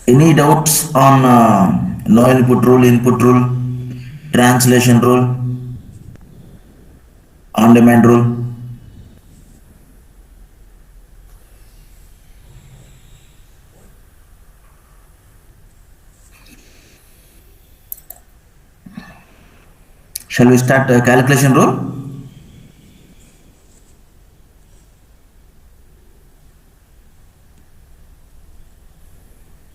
Any doubts on no input rule, translation rule, on demand rule? Shall we start calculation rule?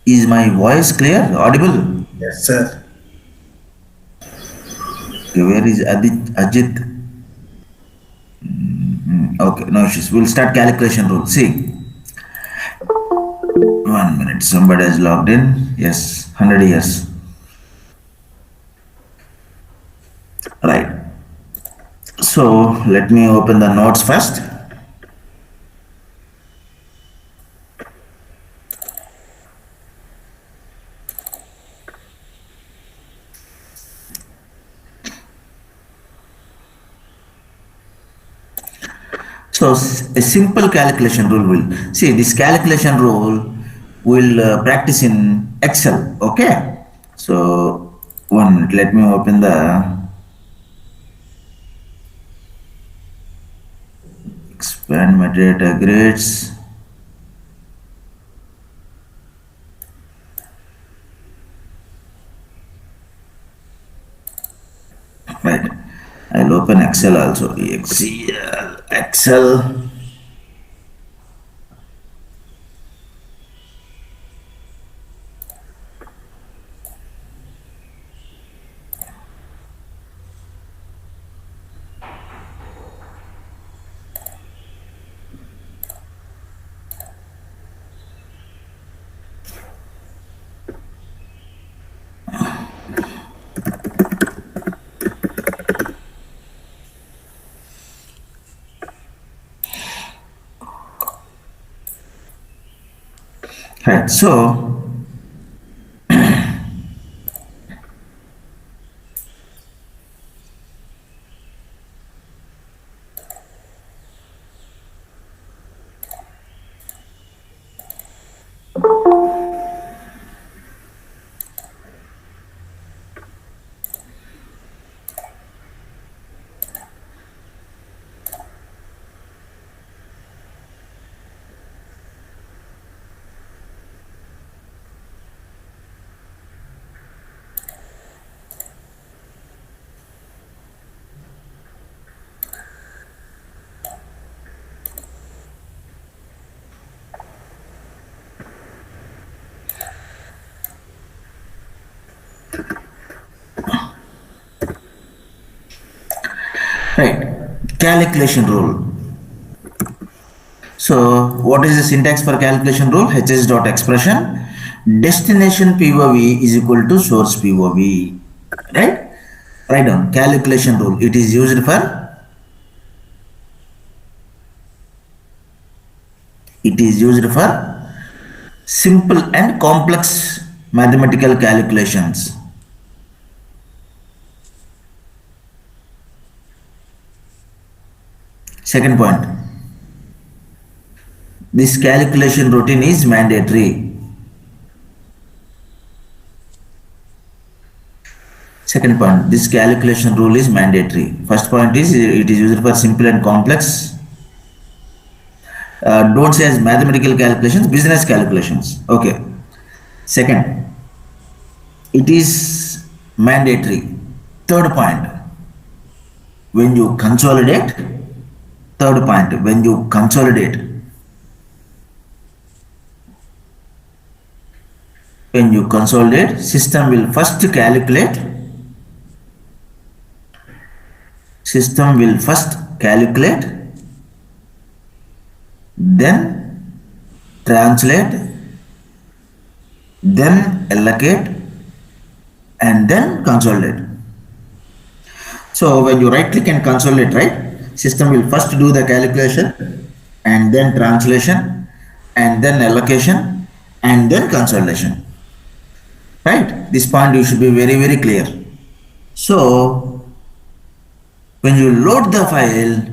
Is my voice clear, audible? Yes, sir. Okay, where is Ajit? Okay, no issues. We'll start calculation rule. See, 1 minute. Somebody has logged in. Yes, 100 years. Right. So let me open the notes first. So a simple calculation rule will see this calculation rule will practice in Excel. Okay. So 1 minute. Let me open the expand my data grids. Right. I'll open Excel also. Excel. Right. So right. Calculation rule. So what is the syntax for calculation rule? HS dot expression destination POV is equal to source POV. Right? Write down calculation rule. It is used for simple and complex mathematical calculations. Second point, this calculation routine is mandatory. Second point, this calculation rule is mandatory. First point is it is used for simple and complex. Don't say as mathematical calculations, business calculations. Okay. Second, it is mandatory. Third point, when you consolidate, third point, when you consolidate, system will first calculate, then translate, then allocate, and then consolidate. So when you right click and consolidate, right, system will first do the calculation and then translation and then allocation and then consolidation. Right? This point you should be very, very clear. So when you load the file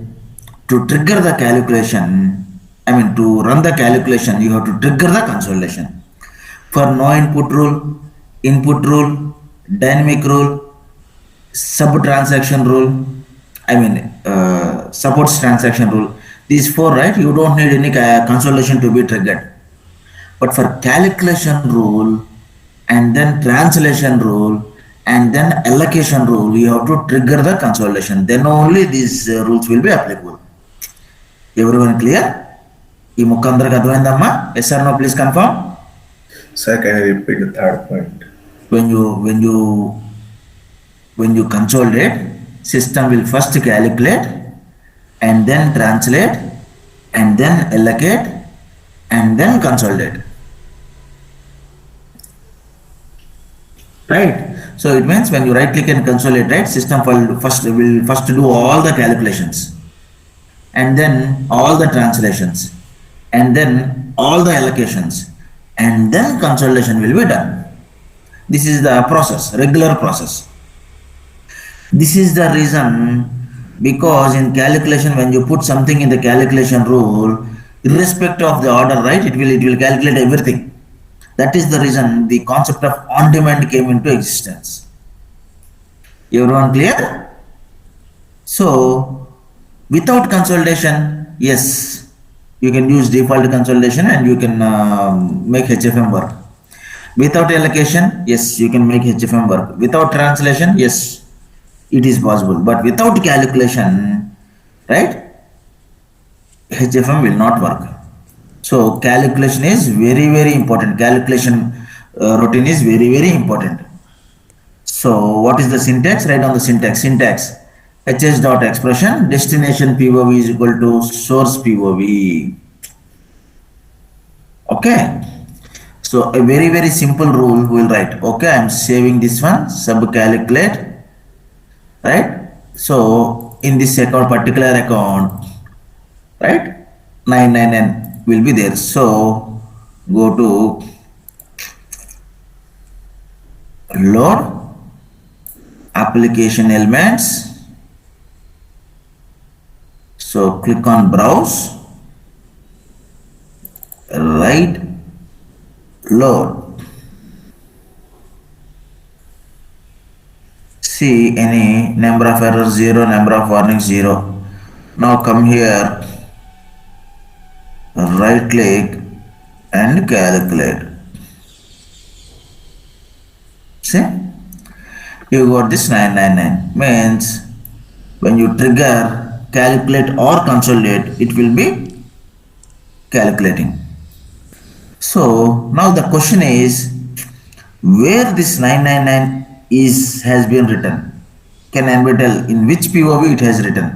to trigger the calculation, to run the calculation, you have to trigger the consolidation. for no input rule, input rule, dynamic rule, sub transaction rule, supports transaction rule. These four, right? You don't need any consolidation to be triggered. But for calculation rule and then translation rule and then allocation rule, you have to trigger the consolidation. Then only these rules will be applicable. Everyone clear? ఈ ముక్క అందరికి అర్థమైందమ్మా? Yes or no please confirm. Sir, can you repeat the third point? When you consolidate, system will first calculate and then translate and then allocate and then consolidate. Right? So it means when you right click and consolidate, right, system will first do all the calculations and then all the translations and then all the allocations and then consolidation will be done. This is the process, regular process. This is the reason, because in calculation, when you put something in the calculation rule, irrespective of the order, right, it will calculate everything. That is the reason the concept of on demand came into existence. Everyone clear? So without consolidation, yes, you can use default consolidation and you can make HFM work. Without allocation, yes, you can make HFM work. Without translation, yes, it is possible. But without calculation, right, HFM will not work. So calculation is very, very important. Calculation routine is very, very important. So what is the syntax? Write down the syntax. Syntax HS dot expression destination POV is equal to source POV. Okay. So a very, very simple rule we will write. Okay, I am saving this one, sub calculate, right? So in this account, particular account, right, 999 will be there. So go to load application elements. So click on browse, write load. See any number of errors 0, number of warnings 0. Now come here, right click and calculate. See, you got this 999. Means when you trigger calculate or consolidate, it will be calculating. So now the question is, where this 999 has been written? Can anybody tell in which POV it has written?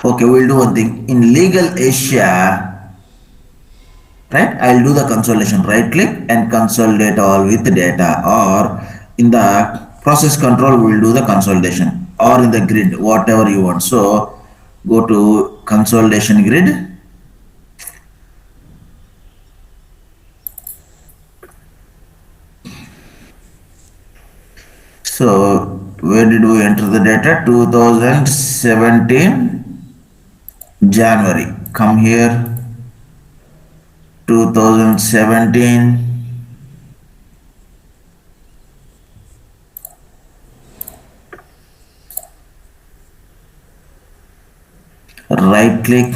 Okay, we'll do one thing. In legal Asia, right, I'll do the consolidation. Right click and consolidate all with data, or in the process control we'll do the consolidation, or in the grid, whatever you want. So go to consolidation grid. So where did we enter the data? 2017 January. Come here. 2017 right click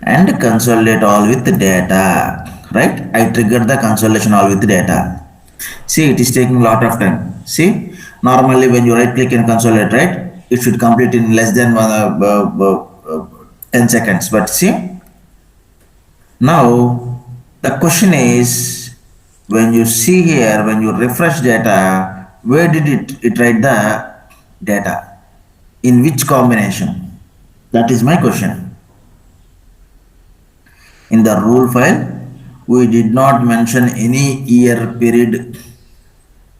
and consolidate all with data, right? I triggered the consolidation all with data. See, it is taking a lot of time. See, normally when you right click and consolidate, right, it should complete in less than 10 seconds. But see, now the question is, when you see here, when you refresh data, where did it write the data? In which combination? That is my question. In the rule file, we did not mention any year, period,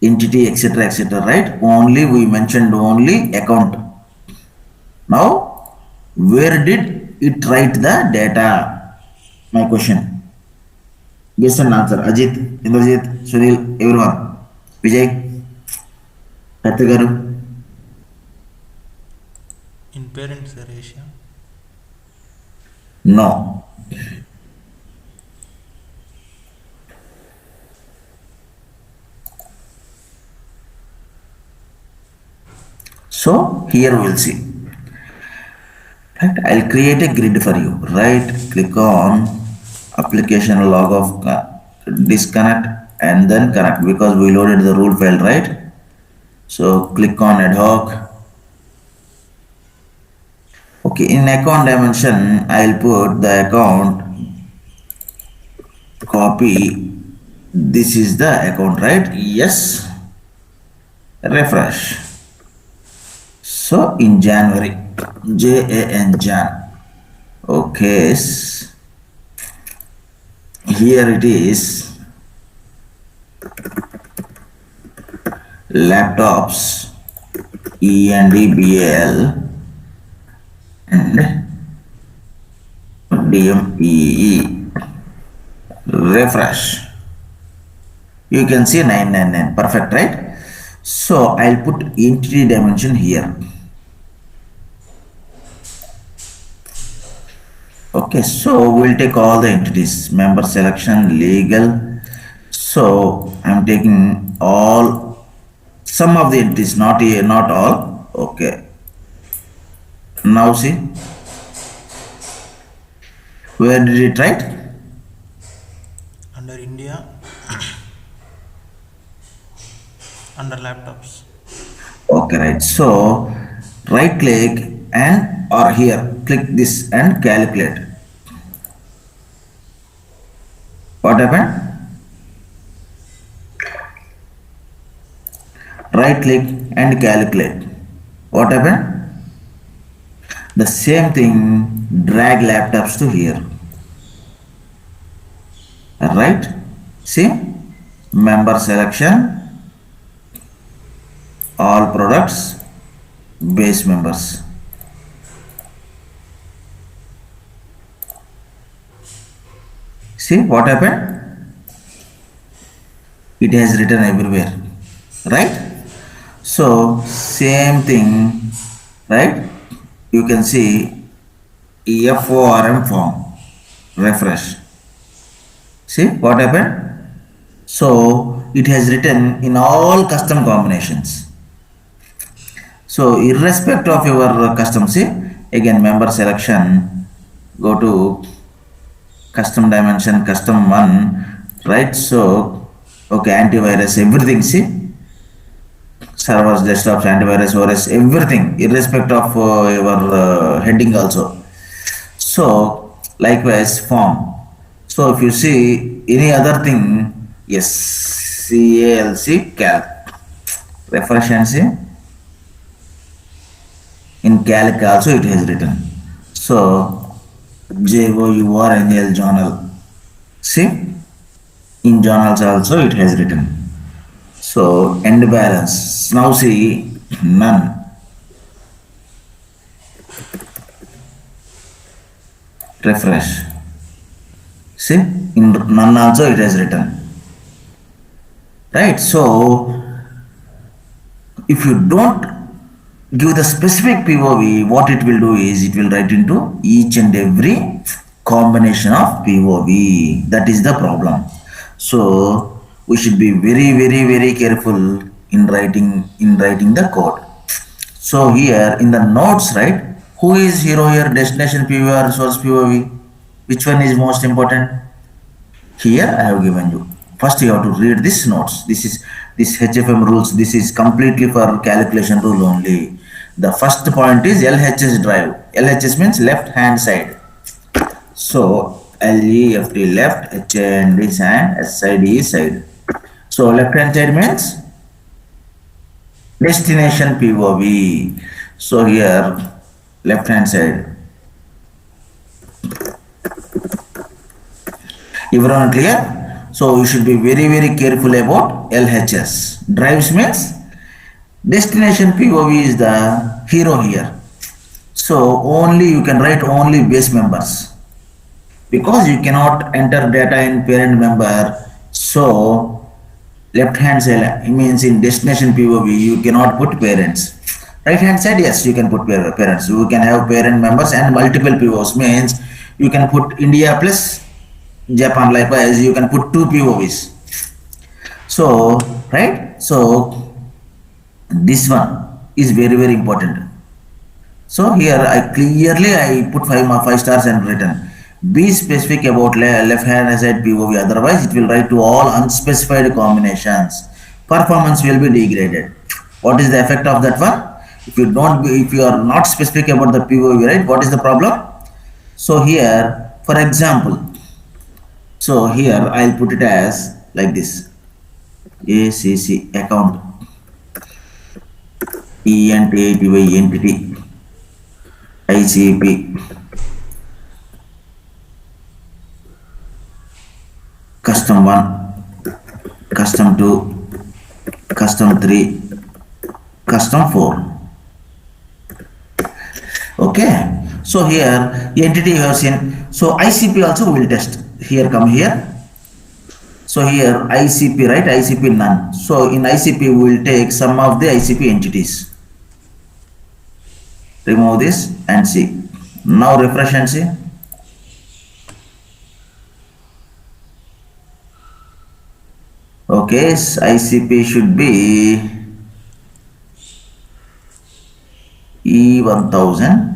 entity, etc., right? Only we mentioned only account. Now, where did it write the data? My question. Guess and answer. Ajit, Indrajit, Sunil, everyone. Vijay, Karthikaru. In parent sir, Asia. No. So here we will see. Right, I'll create a grid for you. Right, click on application log of disconnect and then connect because we loaded the rule file, right? So click on ad hoc. Okay, in account dimension, I'll put the account copy. This is the account, right? Yes. Refresh. So in January, Jan Jan. Okay, here it is. Laptops ENDBL and DMEE. Refresh. You can see 999. Perfect, right? So I'll put entity dimension here. Okay, so we'll take all the entities, member selection, legal. So I'm taking all, some of the entities, not here, not all. Okay. Now see, where did it write? Under India, under laptops. Okay, right. So right click and or here, click this and calculate. What happened? Right click and calculate. What happened? The same thing, drag laptops to here. Right? See? Member selection, all products, base members. See what happened? It has written everywhere. Right? So same thing, right? You can see FORM form. Refresh. See what happened? So it has written in all custom combinations. So irrespective of your custom, see again member selection, go to custom dimension, custom one, right? So okay, antivirus, everything, see servers, desktops, antivirus, OS, everything, irrespective of your heading also. So likewise form. So if you see any other thing, yes, CALC calc. Refresh and see. In calc also it has written. So JOUR NL journal. See, in journals also it has written. So end balance. Now see none. Refresh. See, in none also it has written. Right? So if you don't give the specific POV, what it will do is it will write into each and every combination of POV. That is the problem. So we should be very careful in writing the code. So here in the nodes, right? Who is hero here? Destination POV or source POV? Which one is most important? Here I have given you. First you have to read this notes. This HFM rules. This is completely for calculation rule only. The first point is LHS drive. LHS means left hand side. So LEFT left, HND and SID is side. So left hand side means destination POV. So here left hand side. Everyone clear? So you should be very careful about LHS. Drives means destination POV is the hero here. So only you can write only base members because you cannot enter data in parent member. So left hand side means in destination POV you cannot put parents. Right hand side, yes, you can put parents. You can have parent members and multiple POVs means you can put India plus Japan. Likewise, you can put two POVs. So right, so this one is very very important. So here I clearly I put five stars and written. Be specific about left hand side POV. Otherwise, it will write to all unspecified combinations. Performance will be degraded. What is the effect of that one? If you are not specific about the POV, right? What is the problem? So here, for example, so here I'll put it as like this: ACC account entity ICP custom 1, custom 2, custom 3, custom 4. Okay. So here entity you have seen. So ICP also will test. Here come here. So here ICP, right? ICP none. So in ICP we will take some of the ICP entities. Remove this and see. Now refresh and see. Okay, ICP should be E1000.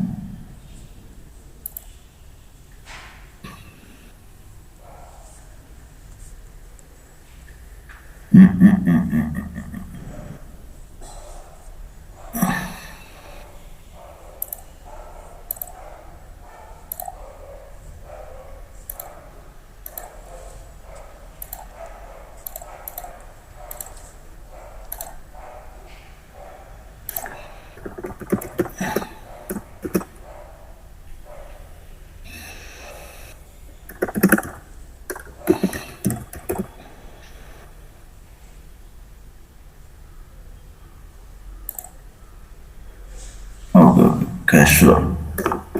Okay, okay. Cash flow.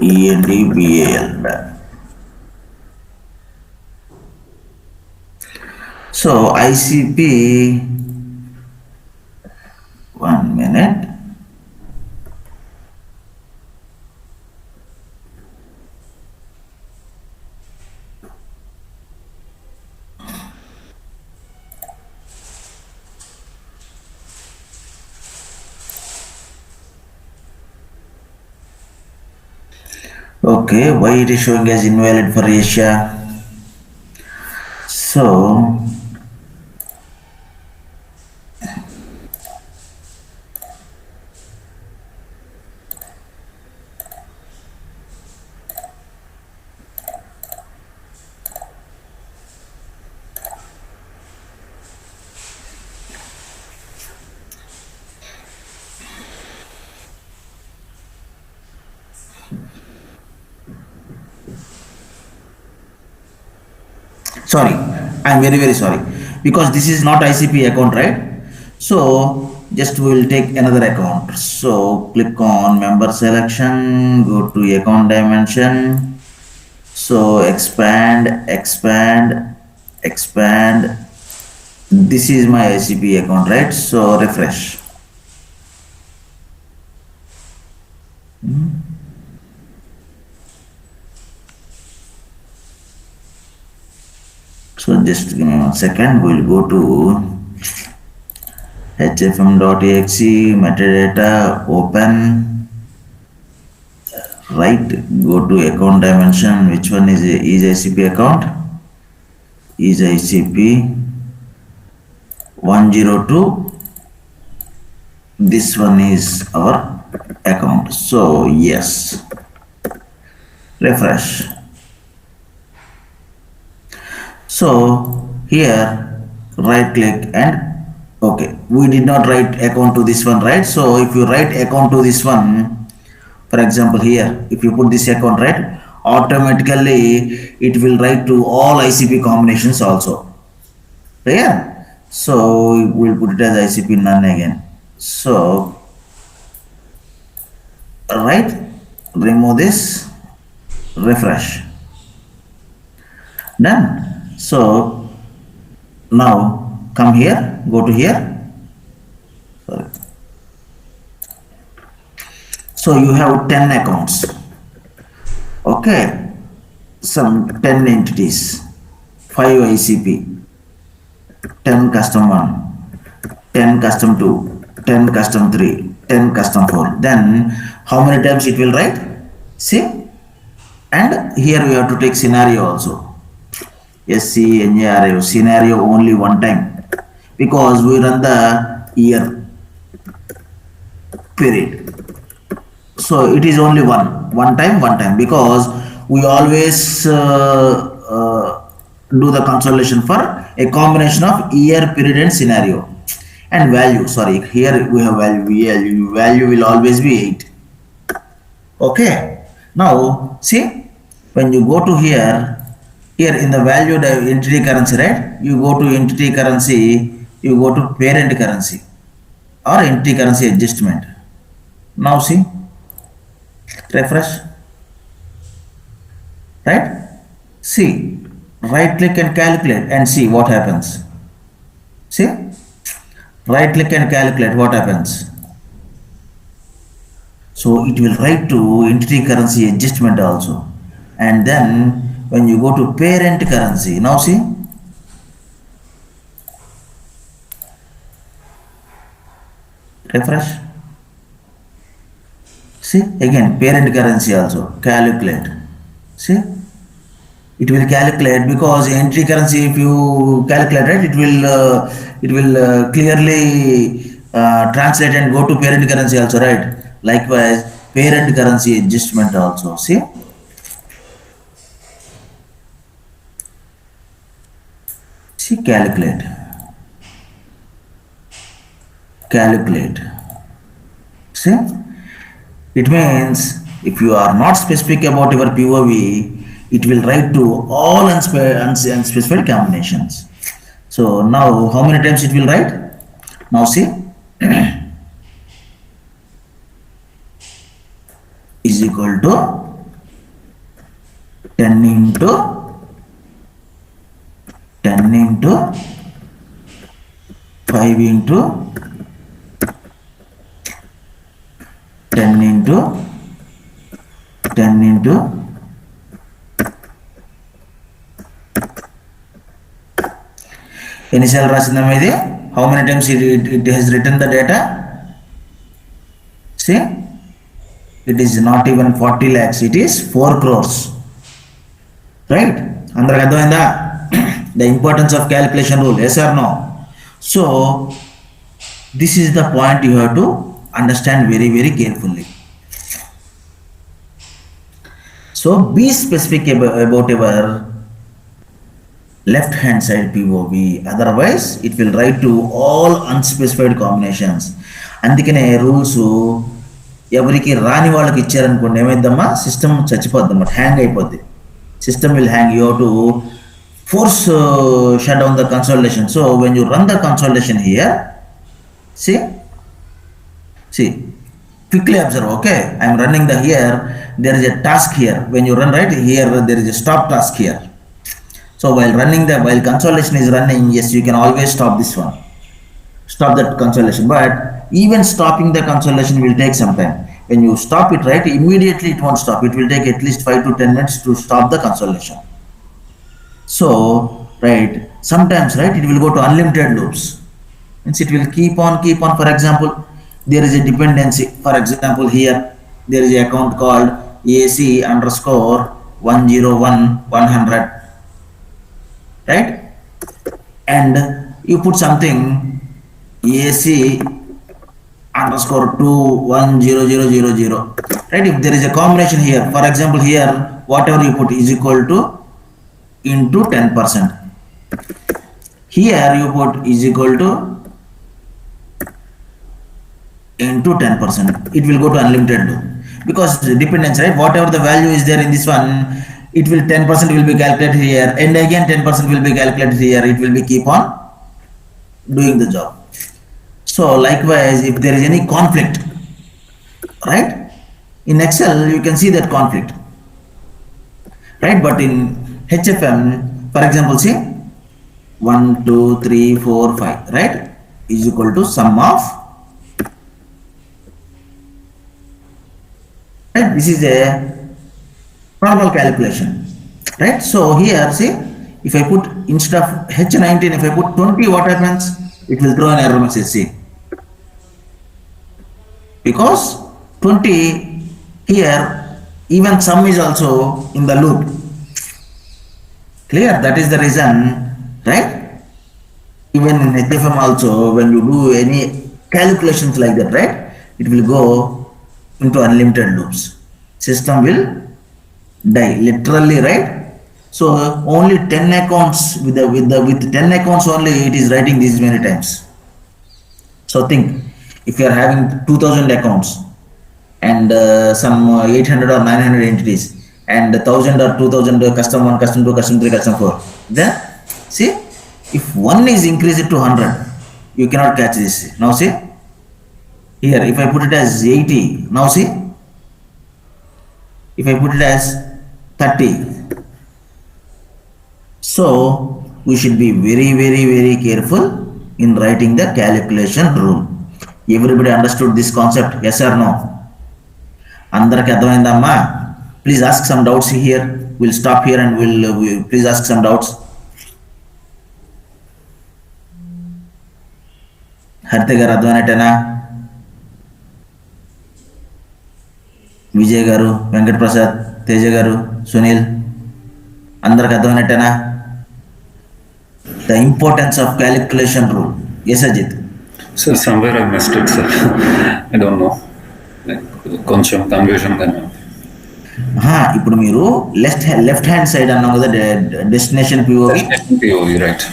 ENDBAL. So ICP, 1 minute. Okay, why it is showing as invalid for Asia? So sorry, I'm very very sorry because this is not ICP account, right? So just we will take another account. So click on member selection, go to account dimension. So expand. This is my ICP account, right? So refresh. So just give me 1 second. We'll go to hfm.exe metadata, open, right, go to account dimension. Which one is ICP account? Is ICP 102. This one is our account. So yes, refresh. So here right click and okay, we did not write account to this one, right? So if you write account to this one, for example here, if you put this account, right, automatically it will write to all ICP combinations also. Yeah. So we'll put it as ICP none again. So right, remove this, refresh. Done. So now come here, go to here. Sorry. So you have 10 accounts. Okay. Some 10 entities, 5 ICP, 10 custom 1, 10 custom 2, 10 custom 3, 10 custom for. Then how many times it will write? See, and here we have to take scenario also. SCNARO scenario only one time because we run the year period. So it is only one time because we always do the consolidation for a combination of year, period, and scenario and value. Sorry, here we have value will always be 8. Okay. Now see, when you go to here in the value the entity currency, right? You go to entity currency, you go to parent currency or entity currency adjustment. Now see, refresh, right? See, right click and calculate and see what happens. See, right click and calculate what happens. So it will write to entity currency adjustment also. And then when you go to parent currency, now see, refresh. See, again parent currency also, calculate. See, it will calculate because entry currency if you calculate it, it will clearly translate and go to parent currency also, right? Likewise, parent currency adjustment also. See, calculate. See, it means if you are not specific about your POV, it will write to all unspecified combinations. So now how many times it will write? Now see, is equal to 10 into 5 into 10 into 10 into initial రాసిందా ఇది how many times it has written the data. See, it is not even 40 lakhs, it is 4 crores, right? అందరికి అర్థమైందా the importance of calculation rule, yes or no? So this is the point you have to understand very very carefully. So be specific about your left hand side POV, otherwise it will write to all unspecified combinations. అందుకనే rules ఎవరికి రాని వాళ్ళకి ఇచ్చారనుకోండి ఏమైందమ్మా, system చచ్చిపోద్దమ్మా, hang అయిపోద్ది, system will hang. You have to force shut down the consolidation. So when you run the consolidation here, see, quickly observe. Okay, I am running the here. There is a task here. When you run right here, there is a stop task here. So while consolidation is running, yes, you can always stop this one, stop that consolidation. But even stopping the consolidation will take some time. When you stop it right, immediately it won't stop. It will take at least 5 to 10 minutes to stop the consolidation. So, right, sometimes, right, it will go to unlimited loops. Means it will keep on. For example, there is a dependency. For example, here, there is an account called AC underscore 101 100, right? And you put something AC underscore 210000, right? If there is a combination here, for example, here, whatever you put is equal to into 10%. Here you put is equal to into 10%. It will go to unlimited loop because the dependence, right? Whatever the value is there in this one, it will 10% will be calculated here, and again 10% will be calculated here. It will be keep on doing the job. So likewise, if there is any conflict, right? In Excel you can see that conflict, right? But in HFM, for example, see 1 2 3 4 5, right, is equal to sum of, right? This is a normal calculation, right? So here see, if I put instead of H19, if I put 20, what happens? It will throw an error message. See, because 20 here, even sum is also in the loop. Clear? That is the reason, right? Even in HFM also, when you do any calculations like that, right, it will go into unlimited loops. System will die literally, right? So only 10 accounts with 10 accounts only it is writing these many times. So think, if you are having 2000 accounts and some 800 or 900 entities and 1000 or 2000 custom 1, custom 2, custom 3, custom 4, then see, if one is increased to 100, you cannot catch this. Now see, here if I put it as 80, now see, if I put it as 30, so we should be very, very, very careful in writing the calculation rule. Everybody understood this concept? Yes or no? అందరికి అర్థమైందమ్మా? Please ask some doubts here. We'll stop here and we'll please ask some doubts. హరిత గారు అర్థమైనట్టేనా? విజయ్ గారు, వెంకట ప్రసాద్, తేజ గారు, సునీల్, అందరికి అర్థమైనట్టేనా? The importance of calculation rule. Yes, Ajit. So somewhere I missed it, sir. I don't know. Like, కొంచెం confusion గానే ఉంది. ఇప్పుడు మీరు లెఫ్ట్ హ్యాండ్ సైడ్ అన్నాం కదా, డెస్టినేషన్ పిఓవి, POV, right.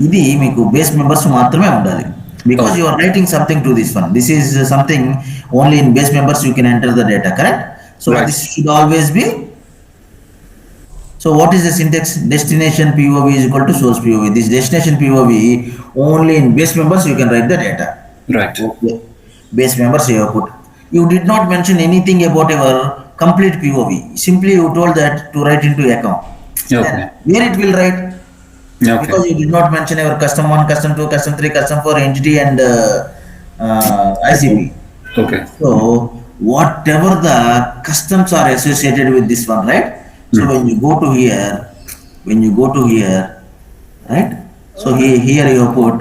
ఇది మీకు బేస్ మెంబర్స్ మాత్రమే ఉండాలి. Because you are writing something to this one. This is something only in base members you can enter the data, correct? So Right. this should always be. So what is the syntax? Destination POV is equal to source POV. This destination POV only in base members you can write the data. Right. Okay. Base members you have put. You did not mention anything about your complete POV. Simply you told that to write into account. Okay. Then where it will write? Okay. Because you did not mention our custom 1, custom 2, custom 3, custom 4 entity and ICP. Okay. So whatever the customs are associated with this one, right? So when you go to here, right? So here you put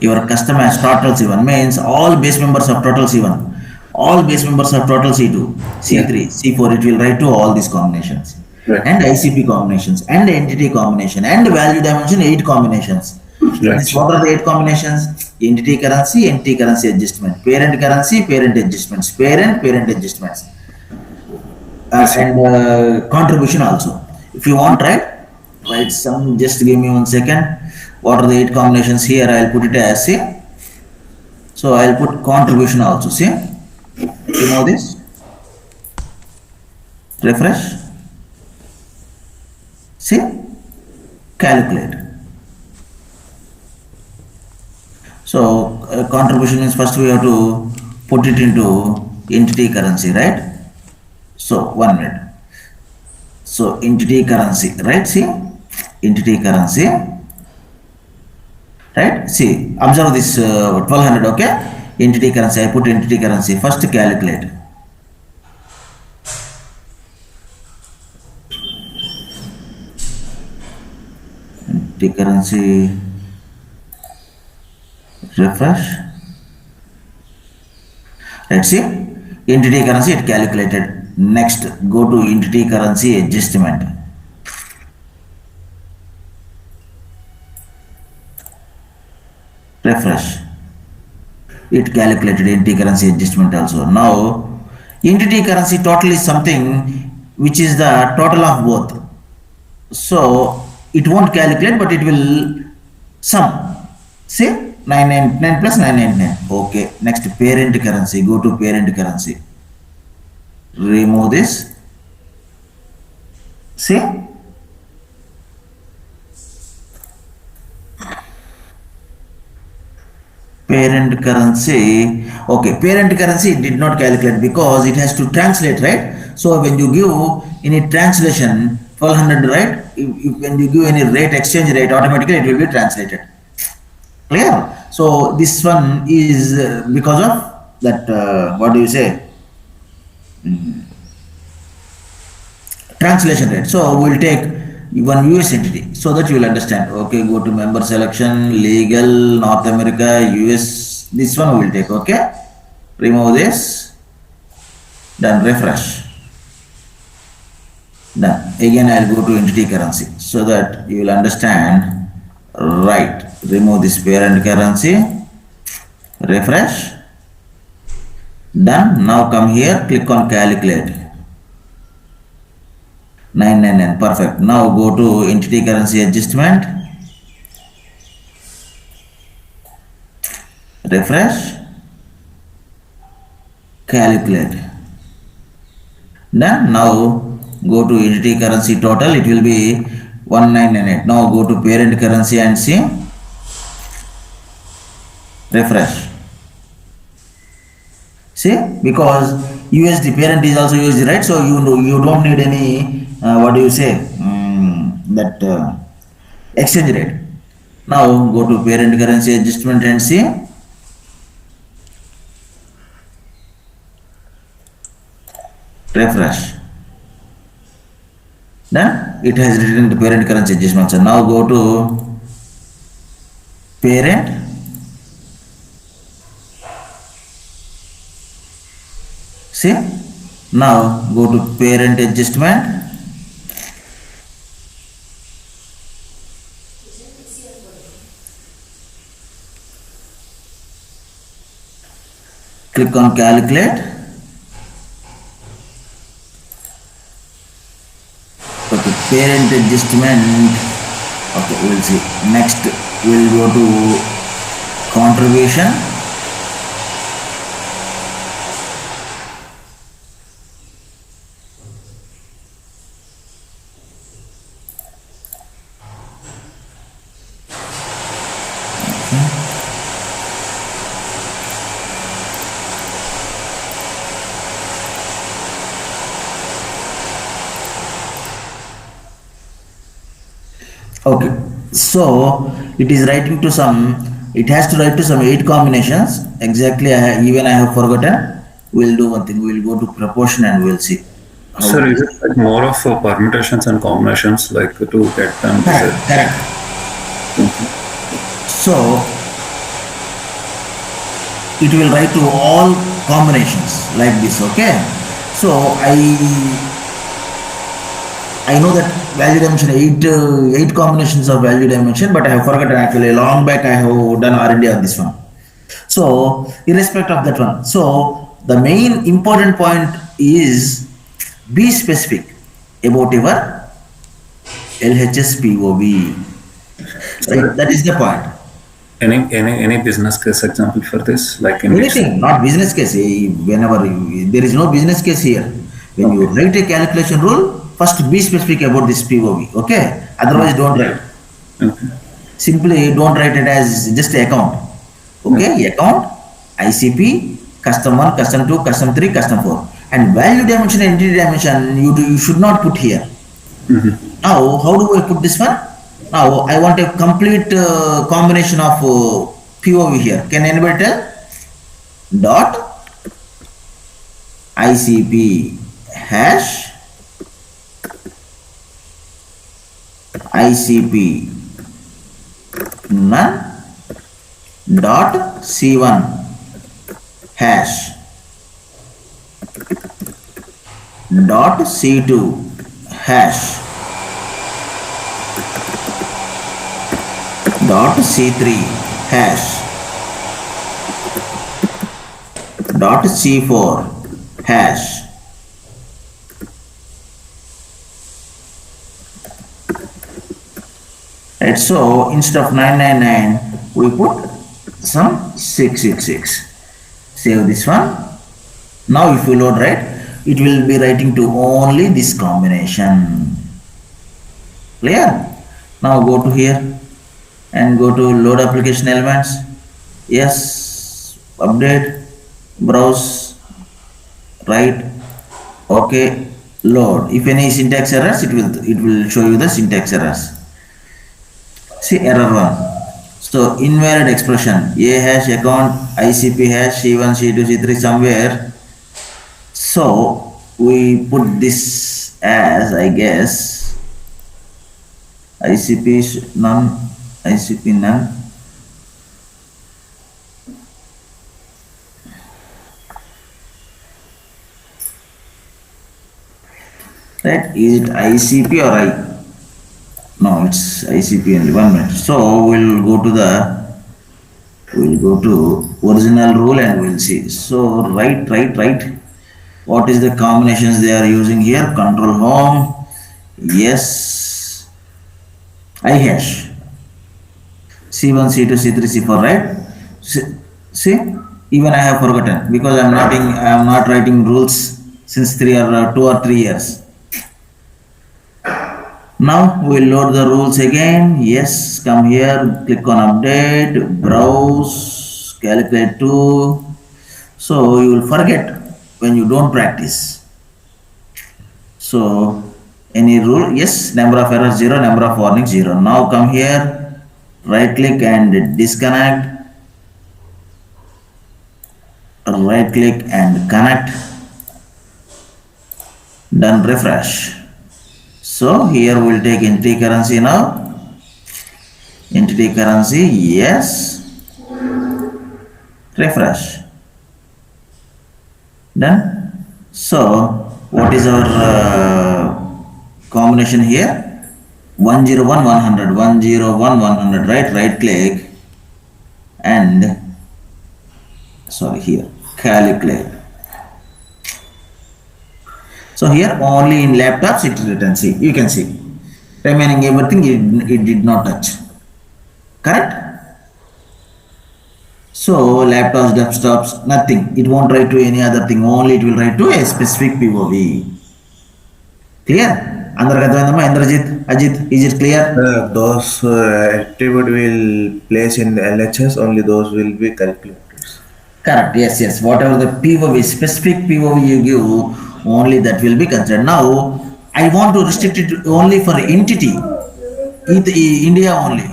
your custom as total C1 means all base members of total C1, all base members of total C2, C3, C4. It will write to all these combinations. Right. And ICP combinations and entity combination and value dimension 8 combinations. Right. What are the 8 combinations? Entity currency adjustment, parent currency, parent adjustments, parent adjustments, and contribution also. If you want, write some. Just give me 1 second. What are the 8 combinations here? I'll put it as see. So I'll put contribution also. See, you know this. Refresh. See, calculate. So contribution means first we have to put it into entity currency, right? So 1 minute. So entity currency, right? See, entity currency, right? See, observe this 1200, okay? Entity currency, I put entity currency. First calculate. Entity currency. Refresh. Let's see, entity currency it calculated. Next, go to entity currency adjustment. Refresh. It calculated entity currency adjustment also. Now, entity currency total is something which is the total of both. So it won't calculate, but it will sum. See, 999 plus 999. Okay. Next, parent currency. Go to parent currency. Remove this. See. Parent currency. Okay. Parent currency it did not calculate because it has to translate, right? So when you give any translation 1200, right? When you give any rate, exchange rate, automatically it will be translated. Clear? So this one is because of that, what do you say? Translation rate. So we'll take one US entity, so that you will understand. Okay, go to member selection, legal, North America, US. This one we will take. Okay, remove this. Then refresh. Done. Again, I'll go to entity currency so that you will understand. Right. Remove this parent currency. Refresh. Done. Now come here. Click on calculate. 999. Perfect. Now go to entity currency adjustment. Refresh. Calculate. Done. Now go to entity currency total. It will be 1998. Now go to parent currency and see. Refresh. See, because USD parent is also USD, right? So you don't need any what do you say that exchange rate. Now go to parent currency adjustment and see. Refresh. Then it has written the parent currency adjustment. So now go to parent. See, now go to parent adjustment. Click on calculate. Okay, parent adjustment. Okay, we'll see. Next, we'll go to contribution. Okay, so it is writing to some, it has to write to some 8 combinations. Exactly, even I have forgotten. We'll do one thing, we'll go to proportion and we'll see. Sir, is it like more of permutations and combinations, like to get them? Correct. So, it will write to all combinations like this, okay? So, I know that value dimension, eight combinations of value dimension, but I have forgotten actually. Long back I have done R&D on this one. So irrespective of that one. So the main important point is be specific about your LHS POV. Right? That is the point. Any business case example for this, like in Anything, not business case. Whenever there is no business case here. When you write a calculation rule, first be specific about this POV, okay? Otherwise, don't write. Okay. Simply don't write it as just account. Okay, account, ICP, custom 1, custom 2, custom 3, custom 4. And value dimension and entity dimension, you should not put here. Now, how do I put this one? Now, I want a complete combination of POV here. Can anybody tell? Dot ICP hash ICP none dot C1 hash dot C2 hash dot C3 hash dot C4 hash. Right, so instead of 999 we put some 666. Save this one. Now if you load, right, it will be writing to only this combination. Clear? Now go to here and go to load application elements. Yes, update, browse, write, okay, load. If any syntax errors, it will show you the syntax errors. See error 1. So invalid expression, A hash account, ICP hash, C1, C2, C3 somewhere. So we put this as, I guess, ICP is none, ICP none. Right, is it ICP or I? No, it's ICP only, 1 minute. So we'll go to original rule and we'll see. So right. What is the combinations they are using here? Control home, yes, I hash, C1, C2, C3, C4, right? See, even I have forgotten because I am not writing rules since 2 or 3 years. Now we will load the rules again. Yes, come here, click on update, browse, calculate to. So you will forget when you don't practice. So any rule, yes, number of errors 0, number of warnings 0. Now come here, right click and disconnect, right click and connect, done, refresh. So here we'll take entity currency now, entity currency, yes, refresh, done. So what is our combination here? 101 100, 101 100, right click and sorry, here calculate. So here only in laptops it written, see, you can see remaining everything it did not touch, correct? So laptops, desktops, nothing, it won't write to any other thing, only it will write to a specific POV. Clear? Andar Kathavandama, Indrajit, Ajit, is it clear? Those attribute will place in the LHS, only those will be calculated. Correct, yes. Whatever the POV, specific POV you give, only that will be considered. Now, I want to restrict it only for entity, India only.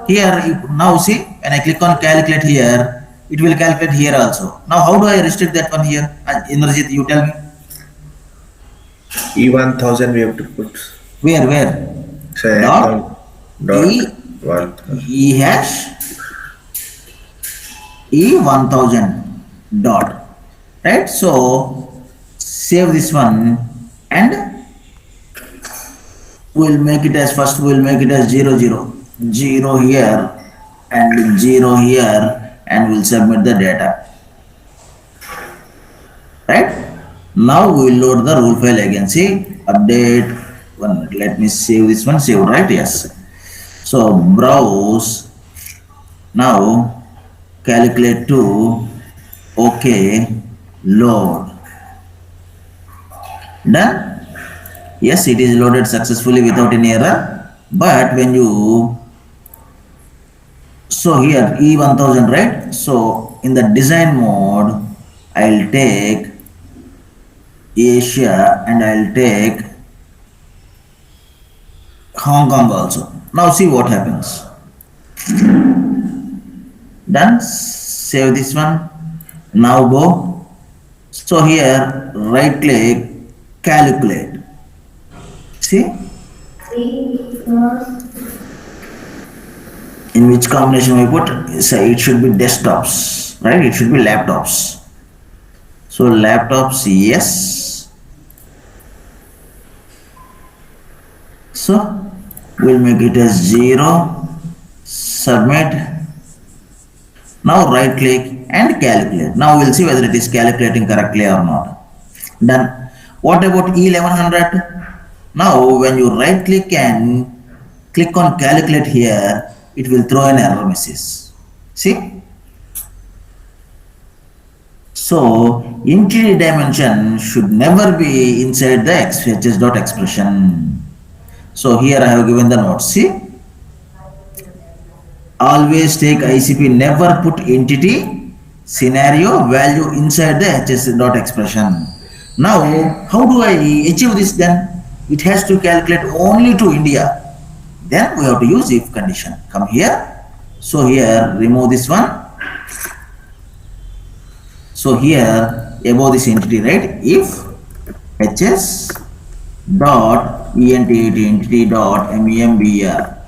Here, now see, when I click on calculate here, it will calculate here also. Now, how do I restrict that one here? Indrajit, you tell me. E1000 we have to put. Where? Say Dot, dot E, 1000. E hash, E1000 dot, right? So save this one and we'll make it as, first we'll make it as 0 here and 0 here and we'll submit the data, right? Now we will load the rule file again, see, update, 1 minute, let me save this one, save, right? Yes. So browse, now calculate to, okay, load, done. Yes, it is loaded successfully without any error, but when you, so here E1000, right? So in the design mode I'll take Asia and I'll take Hong Kong also. Now see what happens. Done, save this one, now go. So here right click, calculate, see, in which combination we put, say it should be desktops, right? It should be laptops. So laptops, yes. So we'll make it as 0, submit. Now right click and calculate. Now we'll see whether it is calculating correctly or not. Done. What about E1100? Now when you right click and click on calculate here, it will throw an error message. See? So entity dimension should never be inside the XHS.expression. So here I have given the note. See? Always take ICP, never put entity scenario value inside the HS.expression. Now, how do I achieve this then? It has to calculate only to India. Then we have to use if condition. Come here. So here, remove this one. So here, above this entity, right? If HS dot entity dot membr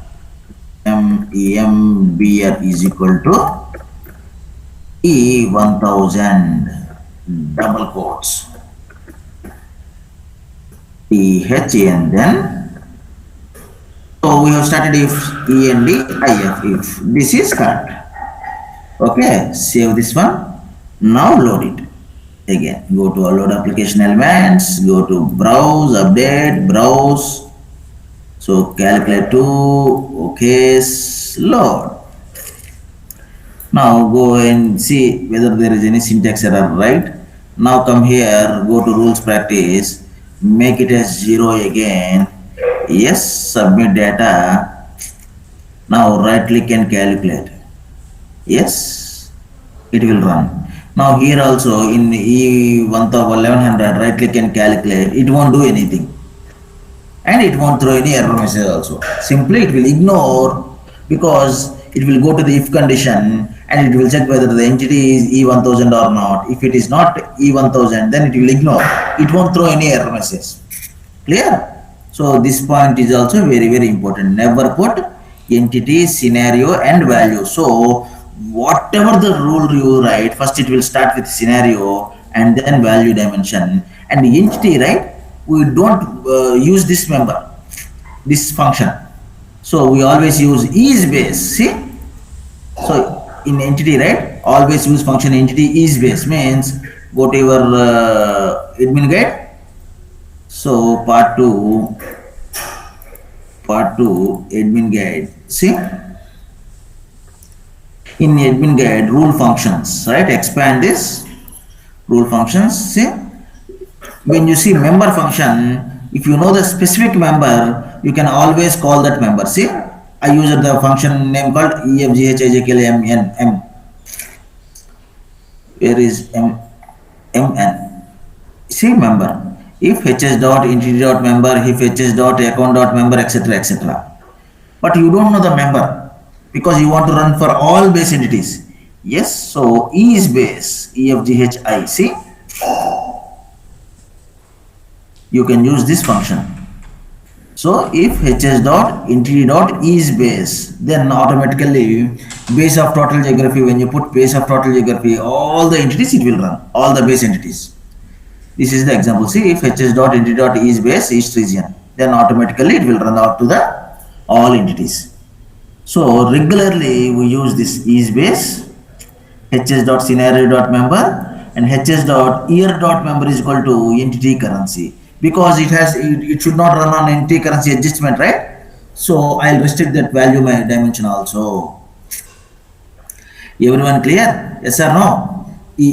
M beer is equal to E 1000 double quotes TH and then so we have started if E and D IF if this is correct. Okay, save this one. Now load it. Again, go to load application elements, go to browse, update, browse. So calculate to okay, load. Now go and see whether there is any syntax error, right? Now come here, go to rules practice, make it as 0 again. Yes, submit data. Now right click and calculate. Yes, it will run. Now here also in E1100 right click and calculate, it won't do anything. And it won't throw any error message also. Simply it will ignore because it will go to the if condition and it will check whether the entity is E1000 or not. If it is not E1000 then it will ignore. It won't throw any error message. Clear? So this point is also very important. Never put entity, scenario and value. So whatever the rule you write, first it will start with scenario and then value dimension. And the entity, right? We don't use this member, this function. So we always use is base. See? So in entity, right? Always use function entity is base means go to your admin guide. So part 2 admin guide. See? In admin guide rule functions, right? Expand this rule functions. See? When you see member function, if you know the specific member, you can always call that member. See? I use the function name called EFGHIJKLMN. Where is MN? See member. If hs dot entity dot member, if hs dot account dot member, etc. But you don't know the member because you want to run for all base entities. Yes, so E is base, EFGHI. See, you can use this function. So if hs dot entity dot is base, then automatically base of total geography, when you put base of total geography, all the entities it will run, all the base entities. This is the example. See, if hs dot entity dot is base east region, then automatically it will run out to the all entities. So regularly we use this is base, hs dot scenario dot member, and hs dot year dot member is equal to entity currency because it should not run on entity currency adjustment, right? So I'll restrict that value my dimension also. Everyone clear? Yes or no?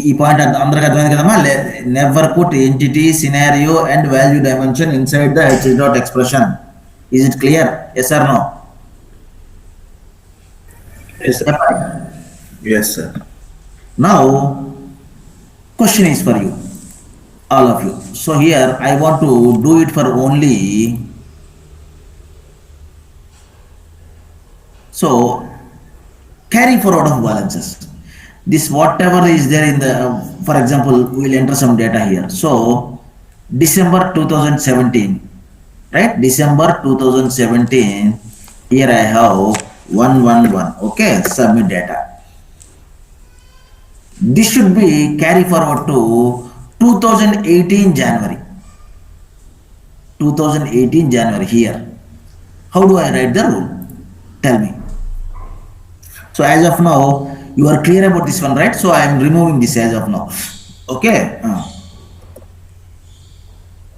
ఈ point అందరికి అర్థమైంది కదమ్మా never put entity scenario and value dimension inside the H dot expression is it clear yes or no Yes, sir. Yes, sir. Now question is for you, all of you. So here I want to do it for only so carry forward of balances. This whatever is there in the for example we'll enter some data here. So December 2017, right? December 2017, here I have 111. Okay, submit data. This should be carry forward to 2018 January. 2018 January here. How do I write the rule? Tell me. So as of now, you are clear about this one, right? So I am removing this as of now. Okay.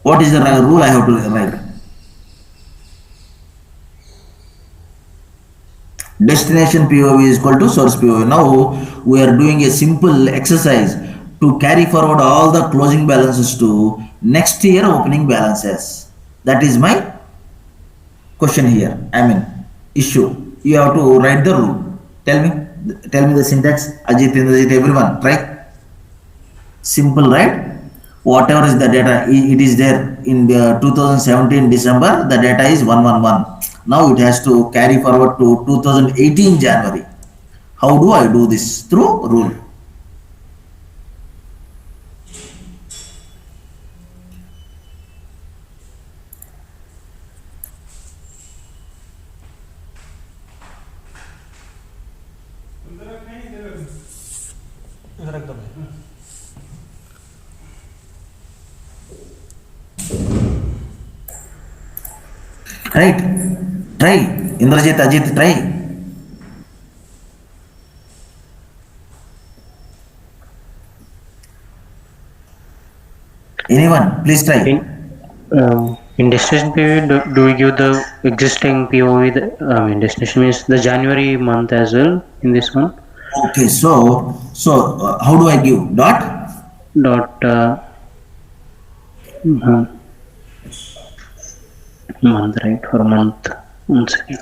What is the rule I have to write? Destination POV is equal to source POV. Now we are doing a simple exercise to carry forward all the closing balances to next year opening balances. That is my question here. I mean issue. You have to write the rule. Tell me the syntax. Ajit, Indrajit, everyone, try. Simple, right? Whatever is the data, it is there in the 2017 December, the data is 111. Now it has to carry forward to 2018 January. How do I do this? Through rule. Right? Try. Indrajit, Ajit, try. Anyone, please try. In destination period, do we give the existing POV? Destination means the January month as well in this one. Okay, so how do I give? Dot? Dot uh, month, right, for month. 1 second.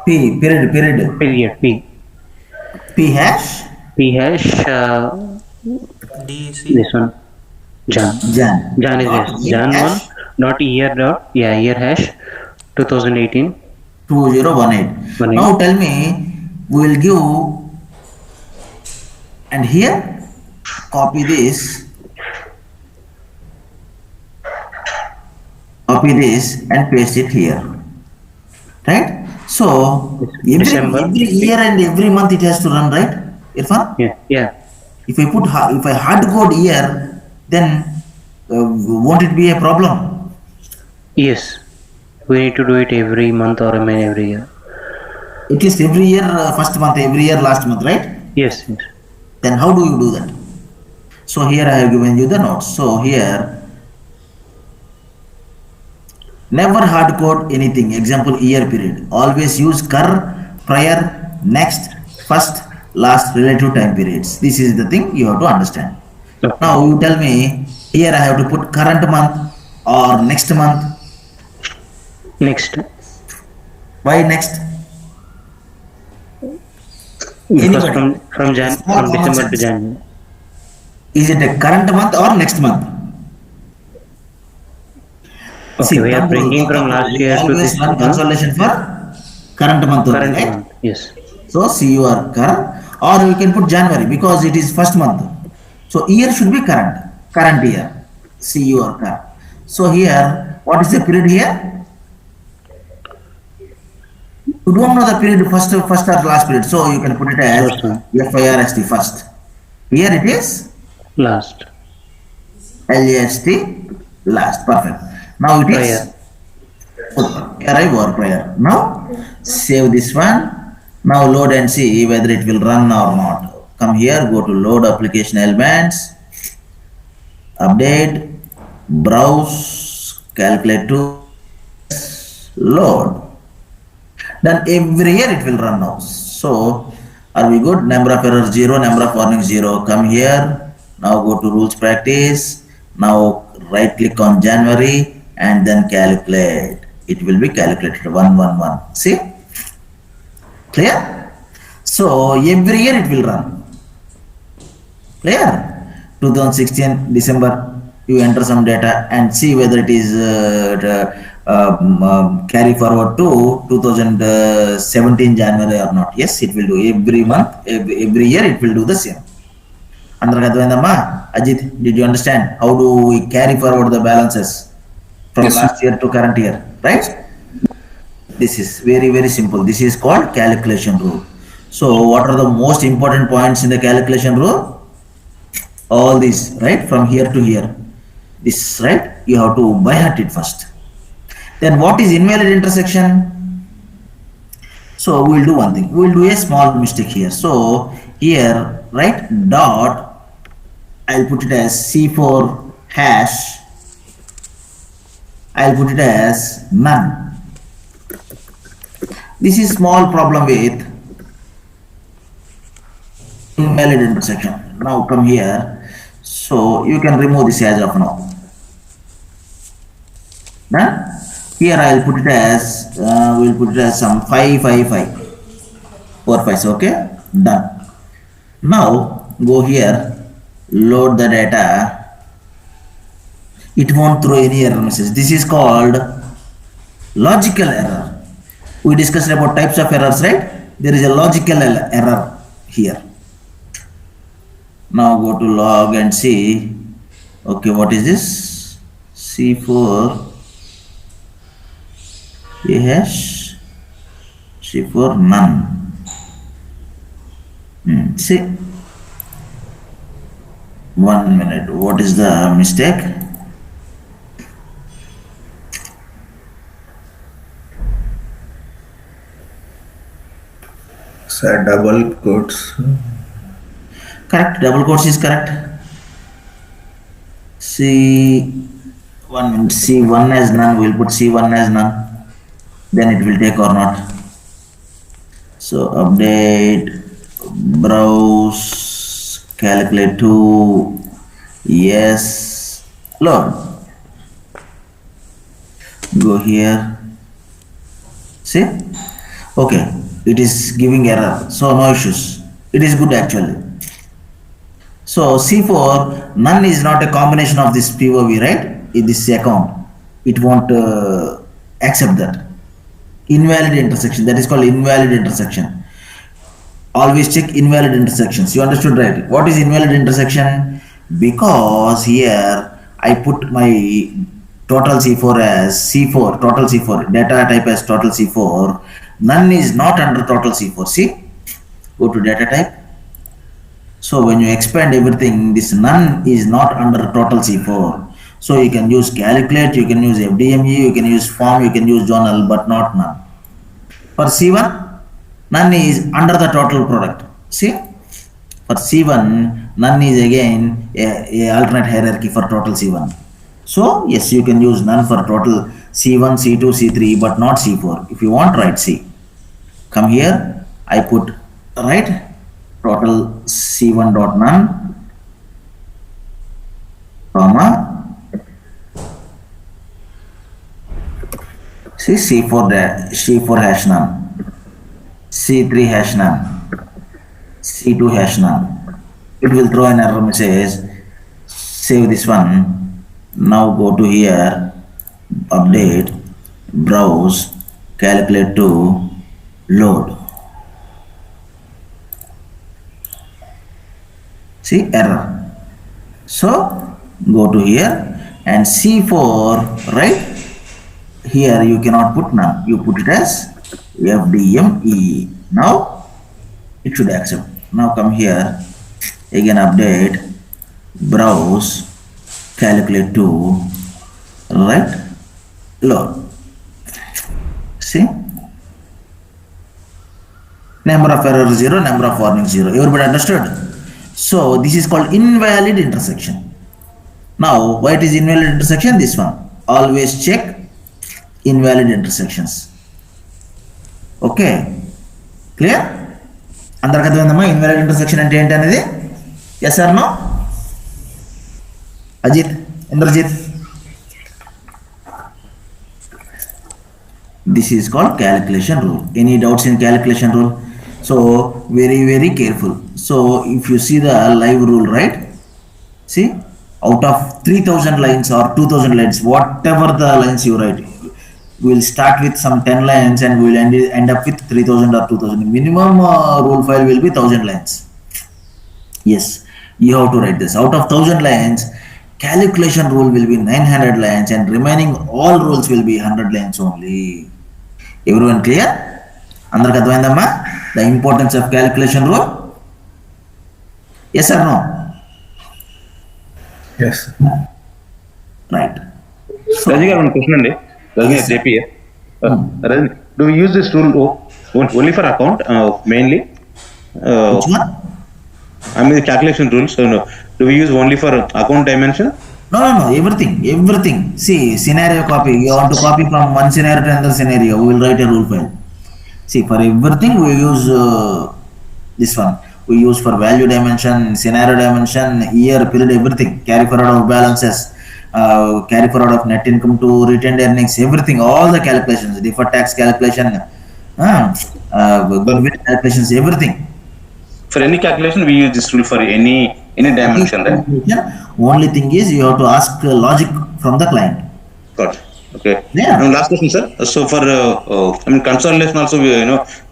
P, period. Period. P hash? P hash DEC. this one. Jan. Jan. Jan is Dot yes. year Jan one. hash? Not year dot. Yeah, year hash. 2018. 2018. Now tell me, we will give, and here, copy this, and paste it here. Right? So, December. every year and every month it has to run, right? Irfan? Yeah. Yeah. If I hard code year, then won't it be a problem? Yes. We need to do it every month or every year. At least every year, first month, every year, last month, right? Yes. Yes. Then how do you do that? So here I have given you the notes. So here, never hard code anything. Example, year period. Always use prior, next, first, last relative time periods. This is the thing you have to understand. Okay. Now you tell me, here I have to put current month or next month. Next. Why next? Because Anybody? from Small common December to sense. January. Is it a current month or next month? Okay, we are bringing from last we year to always this run month. consolidation for current month only, Current right? month. Yes. So CUR current, or we can put January because it is first month. So year should be current year, CUR current. So here, what is the period here? You don't know the period first or last period, so you can put it as First one. FIRST first. Here it is Last. LAST last. Perfect. Now it is Prior. arrive or prior. Now save this one. Now load and see whether it will run or not. Come here, go to load application elements, update, browse, calculate to load. Then every year it will run now. So are we good? Number of errors 0, number of warnings 0. Come here. Now go to rules practice. Now right click on January and then calculate. It will be calculated 111. See? Clear? So every year it will run. Clear? 2016 December you enter some data and see whether it is carry forward to 2017 January or not. Yes, it will do every month, every year it will do the same. Ajit, did you understand how do we carry forward the balances from Yes, sir. last year to current year, right? This is very simple. This is called calculation rule. So what are the most important points in the calculation rule? All these, right, from here to here. This, right, you have to by heart it first. Then what is invalid intersection? So we'll do one thing. We'll do a small mistake here. So here, right, dot, I'll put it as C4 hash. I'll put it as none. This is small problem with invalid intersection. Now come here. So you can remove this as of now. Done? Here I'll put it as we'll put it as some 555 4 5s. Okay, done. Now go here, load the data. It won't throw any error message. This is called logical error. We discussed about types of errors, right? There is a logical error here. Now go to log and see. Okay, what is this? C4 A hash C4 none. See, 1 minute. What is the mistake? So double quotes. Correct. Double quotes is correct. C1 as none. We'll put C1 as none. Then it will take or not. So update, browse, calculate to yes, load. Go here. See? Okay. It is giving error. So no issues. It is good actually. So C4, none is not a combination of this POV, right? In this account. It won't accept that. Invalid intersection. That is called invalid intersection. Always check invalid intersections. You understood, right? What is invalid intersection? Because here I put my total C4 as C4, total C4, data type as total C4. None is not under total C4. See? Go to data type. So when you expand everything, this none is not under total C4. So you can use calculate, you can use FDME, you can use form, you can use journal, but not none. For C1, none is under the total product. See? For C1, none is again a alternate hierarchy for total C1. So yes, you can use none for total C1, C2, C3, but not C4. If you want, write C. Come here, I put right total C1 dot none, comma, see C4 hash none, C3 hash none, C2 hash none. It will throw an error message. Save this one. Now go to here, update, browse, calculate to load. See error. So go to here and C4, right? Here you cannot put none. You put it as FDME. Now it should accept. Now come here, again update, browse, calculate to right load. See? Number of errors 0, number of warnings 0. Everybody understood? So this is called invalid intersection. Now why it is invalid intersection? This one. Always check invalid intersections. Okay. Clear? అందరికి అర్థమైందమ్మా invalid intersection అంటే ఏంటి అనేది? Yes or no? Ajit, Indrajit. This is called calculation rule. Any doubts in calculation rule? So very careful. So if you see the live rule, right? See, out of 3000 lines or 2000 lines, whatever the lines you write, we'll start with some 10 lines and we'll end up with 3000 or 2000. Minimum rule file will be 1000 lines. Yes, you have to write this. Out of 1000 lines, calculation rule will be 900 lines and remaining all rules will be 100 lines only. Everyone clear? అందరికి అర్థమైందమ్మా the importance of calculation rule? Yes or no? Yes. Right. Rajni garu, one question andi. Rajni JP. Rajni, do we use this rule only for account mainly? Which one? I mean the calculation rules. So no, do we use only for account dimension? No, everything. See, scenario copy. You want to copy from one scenario to another scenario. We will write a rule file. See, for everything we use this one. We use for value dimension, scenario dimension, year, period, everything. Carry forward of balances, carry forward of net income to retained earnings, everything. All the calculations, deferred tax calculation, goodwill calculations, everything. For any calculation, we use this rule for any dimension, right? Only thing is you have to ask logic from the client. Got it. Okay. Yeah. And last question, sir. So for I mean consolidation also,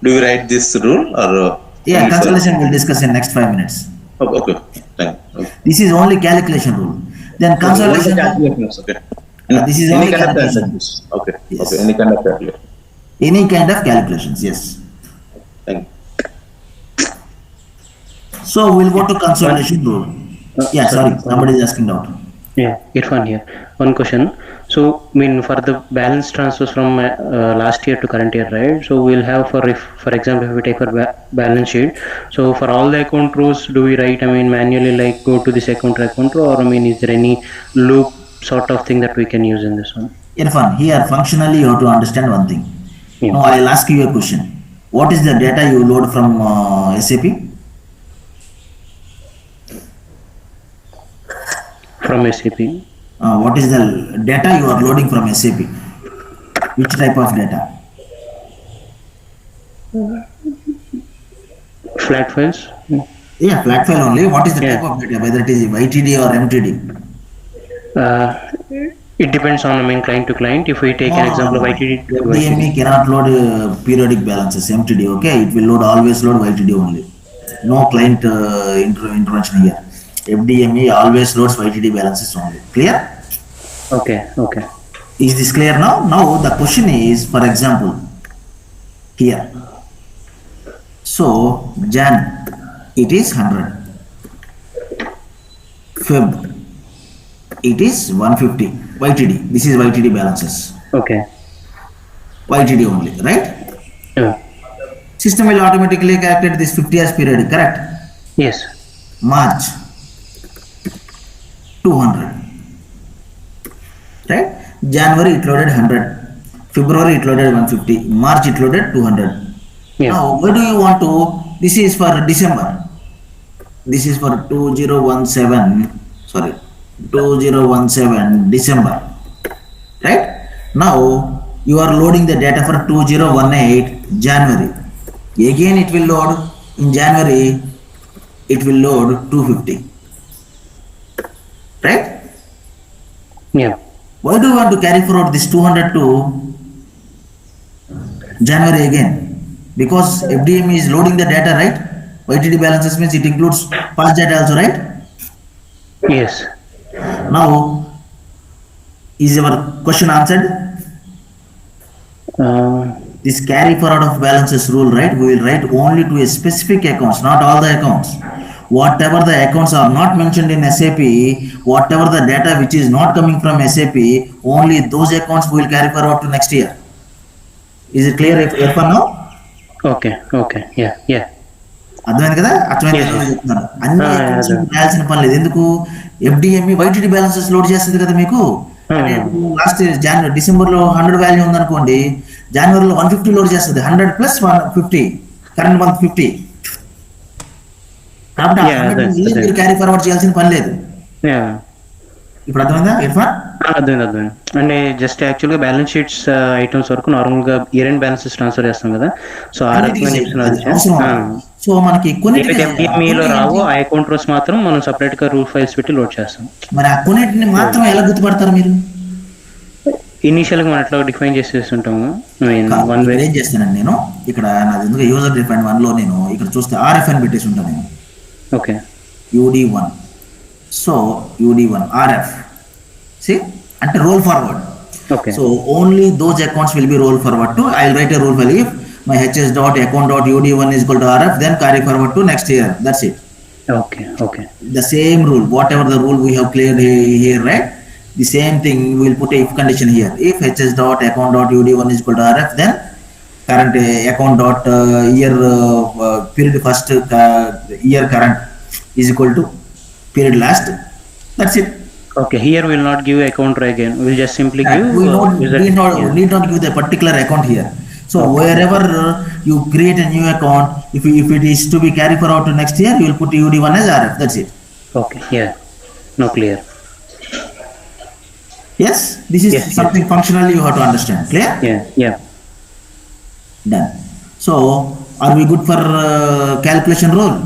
do we write this rule or? Yeah, consolidation we'll discuss in next 5 minutes. Okay. Thank you. This is only calculation rule. Then consolidation. Okay. This is any only kind of calculation. calculations. Okay. Yes. Okay. Any kind of calculation. Any kind of calculations, yes. Thank you. So we'll go to consolidation rule. Yeah, sorry, somebody is asking out. Yeah, Irfan here. One question. So, I mean, for the balance transfers from last year to current year, right? So we'll have for example, if we take our balance sheet. So for all the account rows, do we write? I mean, manually, like go to this account row, or I mean, is there any loop sort of thing that we can use in this one? Irfan, here functionally you have to understand one thing. Yeah. Now I'll ask you a question. What is the data you load from SAP? From SAP. What is the data you are loading from SAP? Which type of data? Flat files. Yeah, flat file only. What is the Yeah. type of data? Whether it is YTD or MTD? Uh, it depends on, I mean, client to client. If we take an example of YTD to FDME YTD. cannot load periodic balances, MTD, okay? It will always load YTD only. No client intervention here. FDME always loads YTD balances only. Clear? Okay, okay. Is this clear now? Now the question is, for example, here. So, Jan, it is 100. Feb, it is 150. YTD, this is YTD balances. Okay. YTD only, right? Yeah. System will automatically calculate this 50 as periodic, correct? Yes. March, 200. Right? January it loaded 100. February it loaded 150. March it loaded 200. Yeah. Now, where do you want to? This is for December. This is for 2017. Sorry, 2017 December. Right? Now, you are loading the data for 2018 January. Again, it will load in January. It will load 250. Right? Yeah. Why do you want to carry forward this 200 to January again? Because FDME is loading the data, right? YTD balances means it includes past data also, right? Yes. Now, is your question answered? This carry forward of balances rule, right? We will write only to a specific accounts, not all the accounts. Whatever the accounts are not mentioned in SAP, whatever the data which is not coming from SAP, only those accounts we will carry forward to next year. Is it clear for now? Okay. Okay. Yeah. Yeah. అర్థమైంది కదా? అర్థమైంది Yes, yes. చెప్తున్నాను. అన్ని Ah, accounts yeah, రాయాల్సిన పని లేదు. ఎందుకు? FDME YTD balances load చేస్తుంది కదా మీకు. అంటే లాస్ట్ జనవరి డిసెంబర్లో 100 వాల్యూ ఉందనుకోండి, జనవరిలో 150 లోడ్ చేస్తుంది. 100 ప్లస్ 150 కరెంట్ మంత్ 50. కాబట్టి ఆ Yeah, 100 that's మళ్ళీ the మీరు క్యారీ ఫార్వర్డ్ చేయాల్సిన పని లేదు. Yeah. ఇప్పుడు అర్థమైందా ఇర్ఫాన్? అర్థమైంది. అంటే జస్ట్ యాక్చువల్గా బ్యాలెన్స్ షీట్స్ ఐటమ్స్ వరకు నార్మల్గా ఇయర్ ఎండ్ బ్యాలెన్సెస్ ట్రాన్స్ఫర్ చేస్తాం కదా. సో ఆ అన్నిటికీ రకంగా అది అవసరం. సో మనకి కొన్నిటికి FDMEలో రావు, ఆ అకౌంట్ రోస్ మాత్రం మనం సపరేట్ గా రూల్ ఫైల్స్ పెట్టి లోడ్ చేస్తాం. మరి ఆ కొన్నిటిని మాత్రం ఎలా గుర్తుపడతారు మీరు? ఇనీషియల్ గా మనం ఎట్లా డిఫైన్ చేసేస్తుంటాము. వన్ వే ఇక్కడ ఏం చేస్తానండి నేను, ఇక్కడ నాది ఎందుకు యూజర్ డిఫైన్ 1 లో నేను ఇక్కడ చూస్తే RF అని పెట్టేసి ఉంటాను నేను. Okay. UD1. So UD1 RF. See? అంటే roll forward. Okay. So only those accounts will be roll forward to. I'll write a rule file if my HS dot account dot UD1 is equal to RF, then carry forward to next year. That's it. Okay. Okay. The same rule, whatever the rule we have cleared here, right? The same thing we will put a if condition here. If HS dot account dot UD1 is equal to RF, then current account dot year period first year current is equal to period last. That's it. Okay. Here we will not give account row again. We will just simply give. We user- need not give the particular account here. So wherever you create a new account, if it is to be carried forward to next year, you will put UD1 as RF. That's it. Okay. Yeah. No, clear. Yes, this is Yes, something functionally you have to understand. Clear? Yeah. Yeah. Done. So are we good for calculation rule?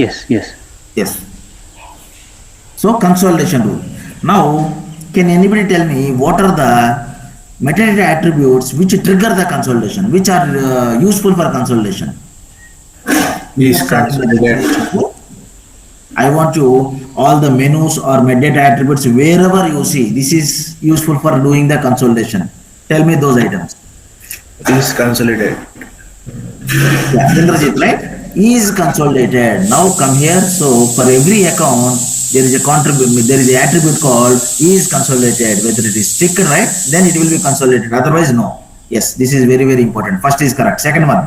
Yes. Yes. Yes. So consolidation rule. Now, can anybody tell me what are the metadata attributes which trigger the consolidation, which are useful for consolidation? Is considered. I want you all the menus or metadata attributes wherever you see this is useful for doing the consolidation. Tell me those items. Is consolidated. Yeah, Indrajit, right? Is consolidated. Now come here. So for every account, there is a there is a attribute called is consolidated. Whether it is ticked, right, then it will be consolidated. Otherwise, no. Yes, this is very, very important. First is correct. Second one.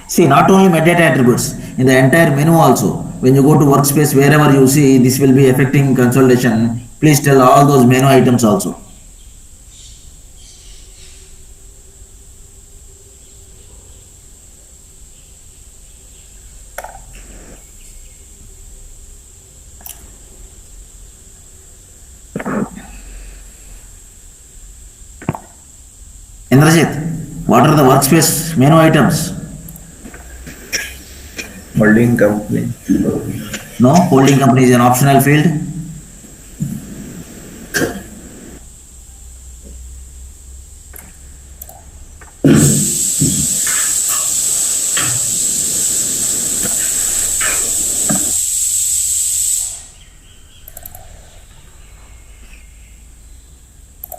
See, not only metadata attributes, in the entire menu also, when you go to workspace, wherever you see this will be affecting consolidation, please tell all those menu items also. Indrajit, what are the workspace menu items? Holding company. No, holding company is an optional field.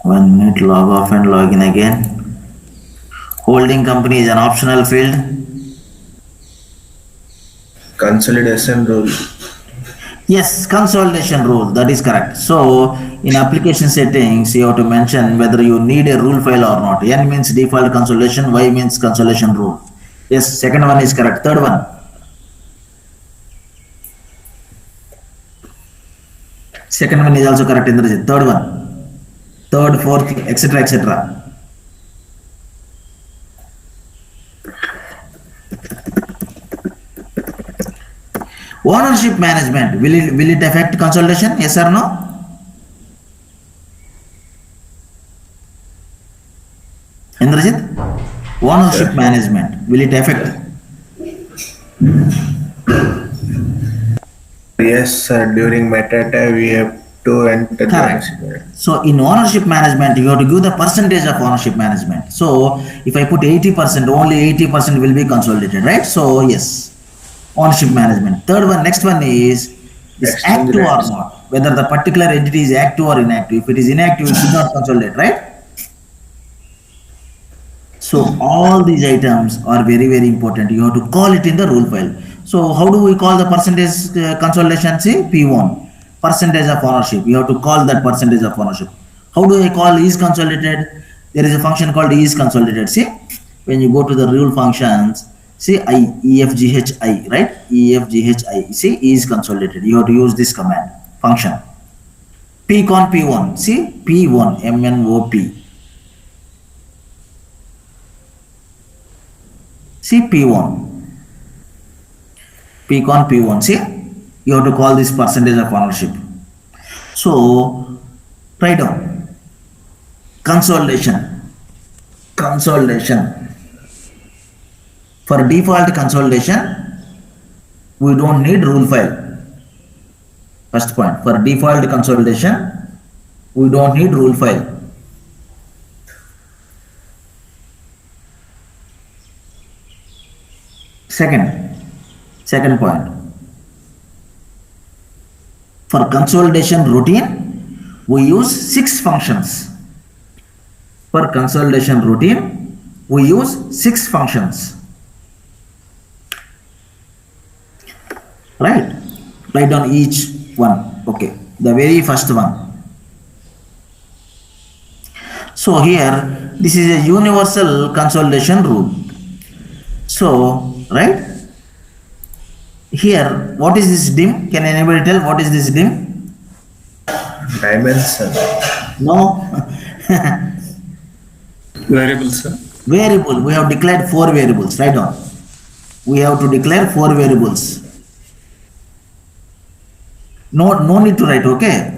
One minute, log off and log in again. Holding company is an optional field. Consolidation rule. Yes, consolidation rule, that is correct. So, in application settings, you have to mention whether you need a rule file or not. N means default consolidation, Y means consolidation rule. Yes, second one is correct. Third one. Second one is also correct, Indrajit. Third one. Third, fourth, etc., etc. Ownership management, will it affect consolidation? Yes or no? Indrajit, ownership management, will it affect? Yes, sir. During metadata, we have to enter the Correct. ownership. So in ownership management, you have to give the percentage of ownership management. So if I put 80%, only 80% will be consolidated, right? So yes, ownership management. Third one, next one is Exchange active or rates. not. Whether the particular entity is active or inactive. If it is inactive, it should not consolidate, right? So all these items are very, very important. You have to call it in the rule file. So how do we call the percentage consolidation? See, P1, percentage of ownership. You have to call that percentage of ownership. How do I call is consolidated? There is a function called is consolidated. See, when you go to the rule functions, see I, EFGHI, right? EFGHI, see is consolidated. You have to use this command, function. Pcon P1, see P1, MNOP. See P1. Pcon P1, see, you have to call this percentage of ownership. So, write down consolidation. Consolidation. For default consolidation, we don't need rule file. First point, for default consolidation, we don't need rule file. Second point. For consolidation routine, we use 6 functions. For consolidation routine, we use 6 functions. Right? Write down each one. Okay. The very first one. So here, this is a universal consolidation rule. So, right? Here, what is this dim? Can anybody tell what is this dim? Dimension. No. Variable, sir. Variable. We have declared 4 variables. Write down. We have to declare 4 variables. No need to write, okay?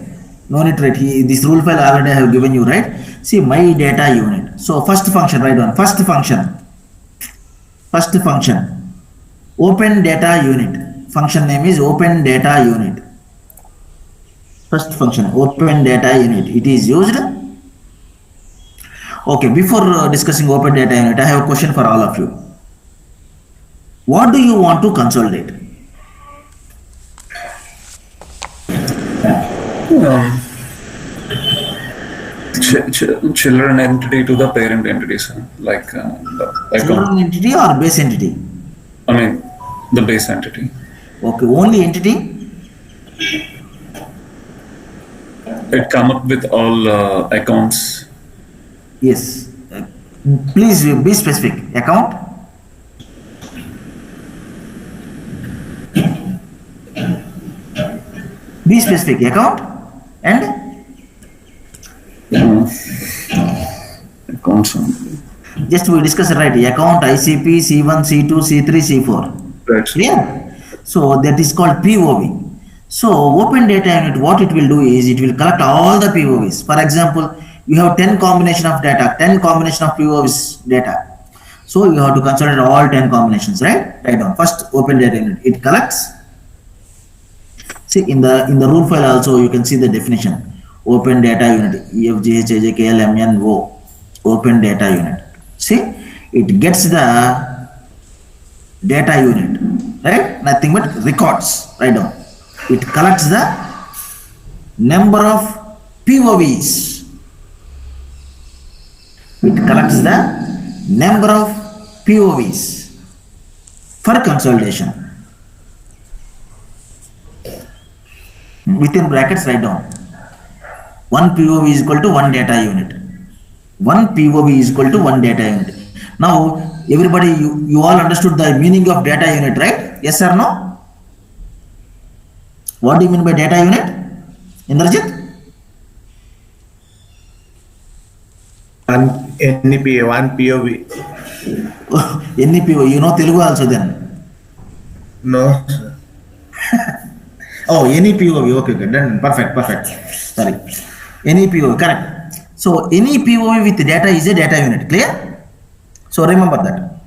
No need to write. This rule file already I have given you, right? See, my data unit. So, first function, write down. First function. Open data unit. Function name is open data unit. First function, open data unit. It is used. Okay, before discussing open data unit, I have a question for all of you. What do you want to consolidate? Children entity to the parent entity, sir. Like the account. Children entity or base entity? I mean, The base entity. Okay, only entity. It come up with all accounts. Yes. Please be specific. Account. Be specific. Account and Accounts. just we discussed right. Account ICP C1 C2 C3 C4. Right. Clear? So that is called POV. So open data unit, what it will do is it will collect all the POVs. For example, you have 10 combination of data, 10 combination of POVs data. So you have to consider all 10 combinations, right? Write down. First open data unit. It collects. See in the rule file also you can see the definition. Open data unit. EFGHAJKLMNO. Open data unit. See, it gets the data unit, right? Nothing but records. Write down. It collects the number of POVs. It collects the number of POVs for consolidation. Within brackets, write down. One POV is equal to one data unit. One POV is equal to one data unit. Now, everybody, you all understood the meaning of data unit, right? Yes or no? What do you mean by data unit? Indrajit? One POV. Any POV, you know Telugu also then. No, sir. Oh, any POV, okay, done, perfect. Sorry. Any POV, correct. So, any POV with data is a data unit, clear? So, remember that.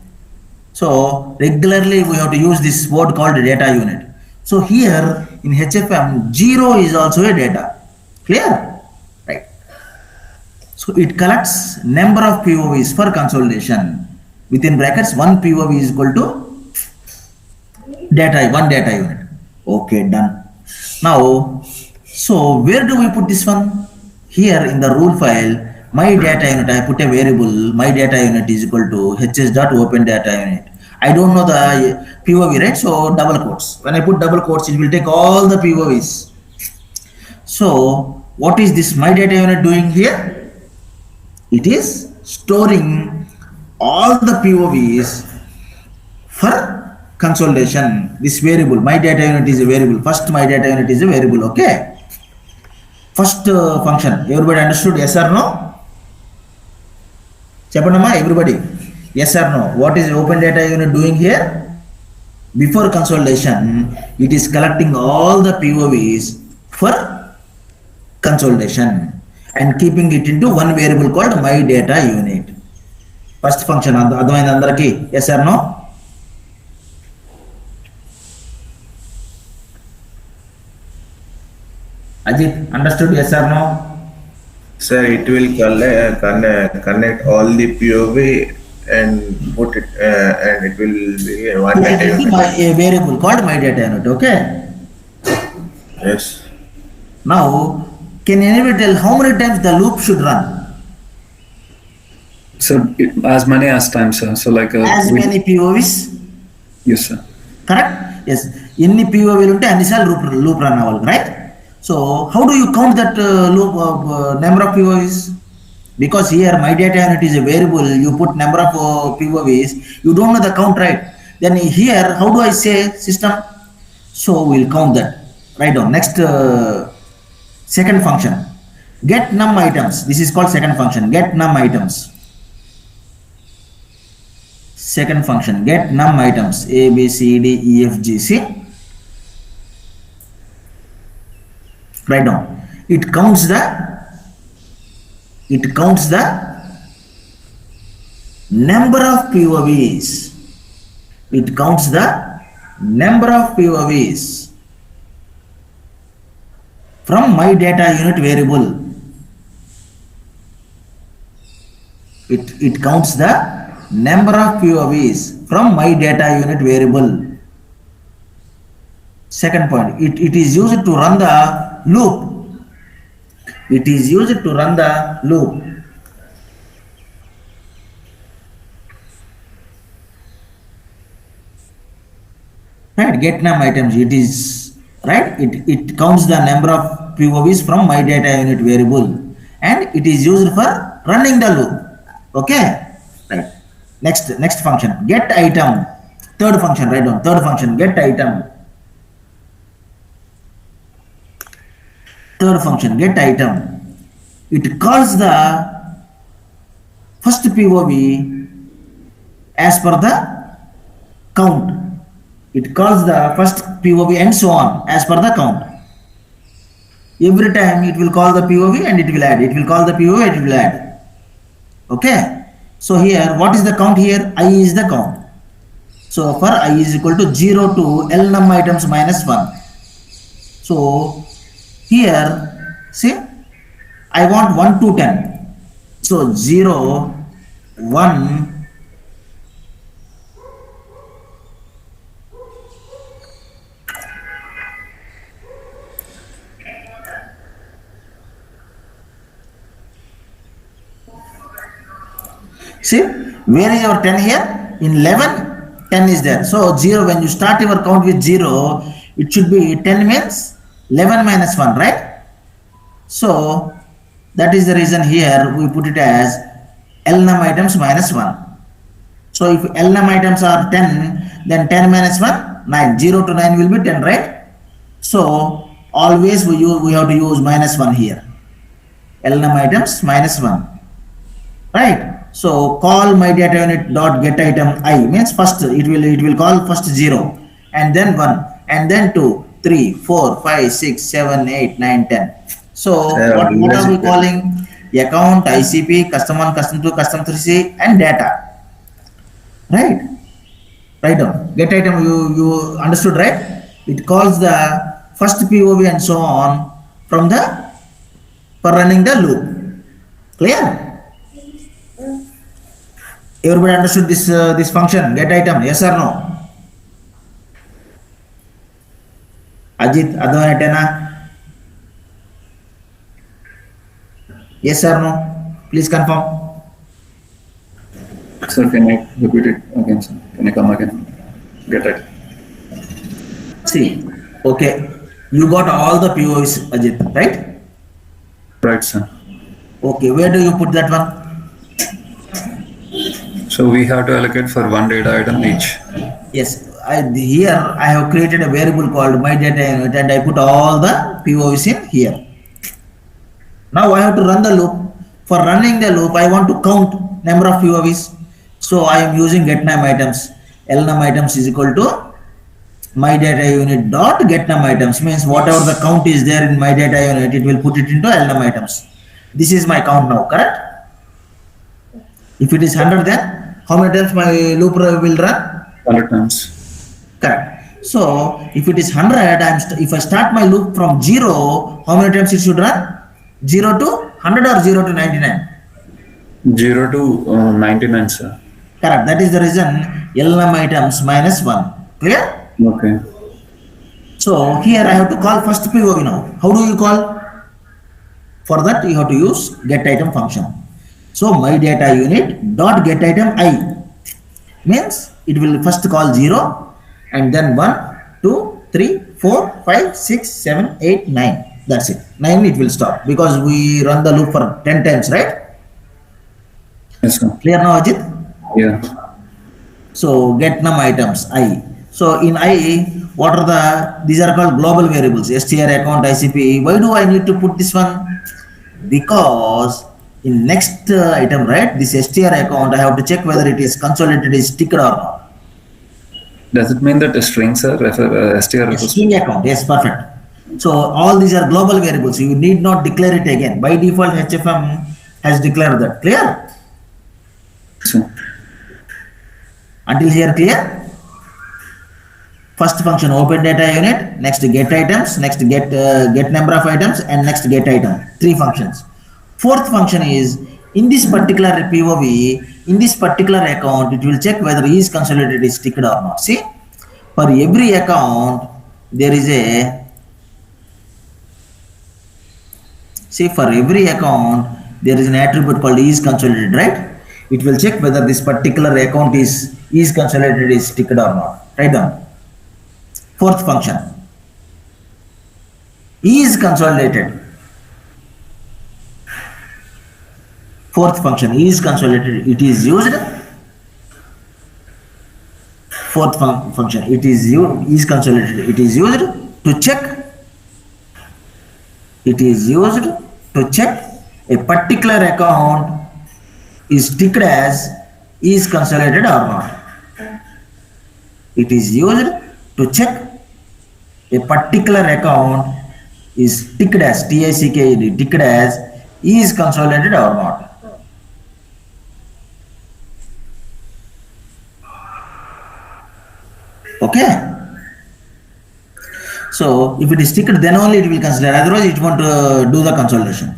So, regularly we have to use this word called data unit. So, here in HFM, 0 is also a data, clear? Right. So, it collects number of POVs for consolidation. Within brackets, one POV is equal to data, one data unit. Okay, done. Now, so where do we put this one? Here in the rule file, my data unit, I put a variable, my data unit is equal to hs.open data unit. I don't know the POV, right? So double quotes. When I put double quotes, it will take all the POVs. So what is this my data unit doing here? It is storing all the POVs for consolidation. This variable, my data unit is a variable. First, my data unit is a variable, okay? First function, everybody understood, yes or no? Chepandama, everybody, yes or no? What is open data unit doing here? Before consolidation, it is collecting all the POVs for consolidation and keeping it into one variable called my data unit. First function, అర్థమైంది అందరికీ, yes or no? Ajit, understood, yes or no? Sir, it will connect all the POV and put it, and it will be one Put it data into unit. a variable called my data unit, okay? Yes. Now, can anybody tell how many times the loop should run? So as many as times, sir. So like As many POVs, Yes, sir. correct? Yes. Any POV unte అన్నిసార్లు loop run అవ్వాలి, right? So how do you count that loop number of POVs? Because here my data unit is a variable, you put number of POVs, you don't know the count, right? Then here, how do I say system? So we'll count that. Write down. Next second function, get num items. This is called second function, get num items. Second function, get num items, A, B, C, D, E, F, G, C. Write down. It counts the number of POVs. It counts the number of POVs from my data unit variable. It counts the number of POVs from my data unit variable. Second point, it is used to run the loop. It is used to run the loop. right? Get num items, it is, right? It counts the number of POVs from my data unit variable and it is used for running the loop. Okay, right. Next function, get item. Third function, write down. Third function, get item. Third function, get item. It calls the first POV as per the count. It calls the first POV and so on as per the count. Every time it will call the POV and it will add. It will call the POV and it will add. Okay. So here, what is the count here? I is the count. So for I is equal to 0 to L num items minus 1. So here, see, I want 1 to 10. So 0, 1, see, where is your 10 here? In 11, 10 is there. So 0, when you start your count with 0, it should be 10 means 11 minus 1, right? So that is the reason here we put it as L num items minus 1. So if L num items are 10, then 10 minus 1, 9. 0 to 9 will be 10, right? So always we have to use minus 1 here. L num items minus 1. Right? So call my data unit dot get item I means first it will call first 0 and then 1 and then 2, 3, 4, 5, 6, 7, 8, 9, 10. So what are we calling? Account, ICP, custom 1, custom 2, custom 3C and data. Right? Write down. Get item you understood, right? It calls the first POV and so on from the for running the loop. Clear? Everybody understood this function, get item, yes or no? Ajit, Advanatena? Yes or no? Please confirm. Sir, can I repeat it again, sir? Can I come again? Get it. See, okay, you got all the POs, Ajit, right? Right, sir. Okay, where do you put that one? So we have to allocate for one data item each. Yes, here I have created a variable called my data unit and I put all the POs in here. Now I have to run the loop. For running the loop, I want to count number of POVs. So I am using get num items. L num items is equal to my data unit dot get num items, means whatever the count is there in my data unit, it will put it into L num items. This is my count now, correct? If it is 100, then how many times my loop will run? 100 times. Correct. So if it is 100, if I start my loop from 0, how many times it should run? 0 to 100 or 0 to 99? 0 to 99, sir. Correct. That is the reason L num items minus 1. Clear? Okay. So here I have to call first POV now. How do you call? For that you have to use get item function. So my data unit dot get item I means it will first call 0 and then 1, 2, 3, 4, 5, 6, 7, 8, 9. That's it. 9 it will stop because we run the loop for 10 times, right? Yes, sir. Clear now, Ajit? Yeah. So get num items I. So in I, what are these are called global variables, str, account, ICP. Why do I need to put this one? Because in next item, right, this str account, I have to check whether it is consolidated, is ticked or not. Does it mean that the strings are str? String account, yes, perfect. So all these are global variables. You need not declare it again. By default, HFM has declared that. Clear? Sir. Until here, clear? First function open data unit, next get items, next get number of items, and next get item. 3 functions. Fourth function is in this particular POV, in this particular account, it will check whether is consolidated, is ticked or not. See, for every account, there is a, see, for every account, there is an attribute called is consolidated, right? It will check whether this particular account is consolidated, is ticked or not. Write down. Fourth function, is consolidated. Fourth function is consolidated. It is used. Fourth function, is consolidated. It is used to check. It is used to check a particular account is ticked as is consolidated or not. It is used to check a particular account is ticked as TICKED, ticked as is consolidated or not. Okay. So if it is ticked, then only it will consider. Otherwise, it won't do the consolidation.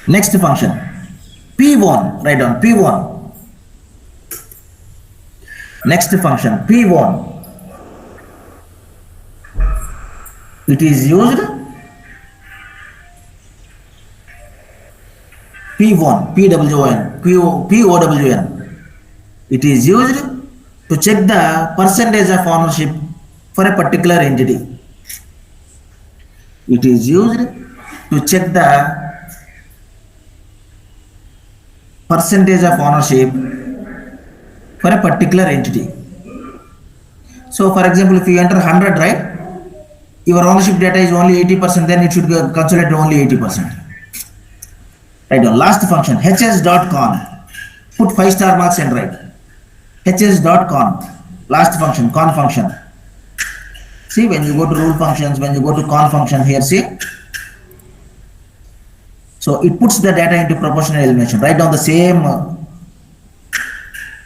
Next function, P1. Write down P1. Next function, P1. It is used. P1, POWN. It is used to check the percentage of ownership for a particular entity. It is used to check the percentage of ownership for a particular entity. So, for example, if you enter 100, right, your ownership data is only 80%, then it should consolidate only 80%. Right on. Last function, hs.con. Put 5-star marks and write. hs.con. Last function, con function. See, when you go to rule functions, when you go to con function here, see. So it puts the data into proportional elimination. Write down the same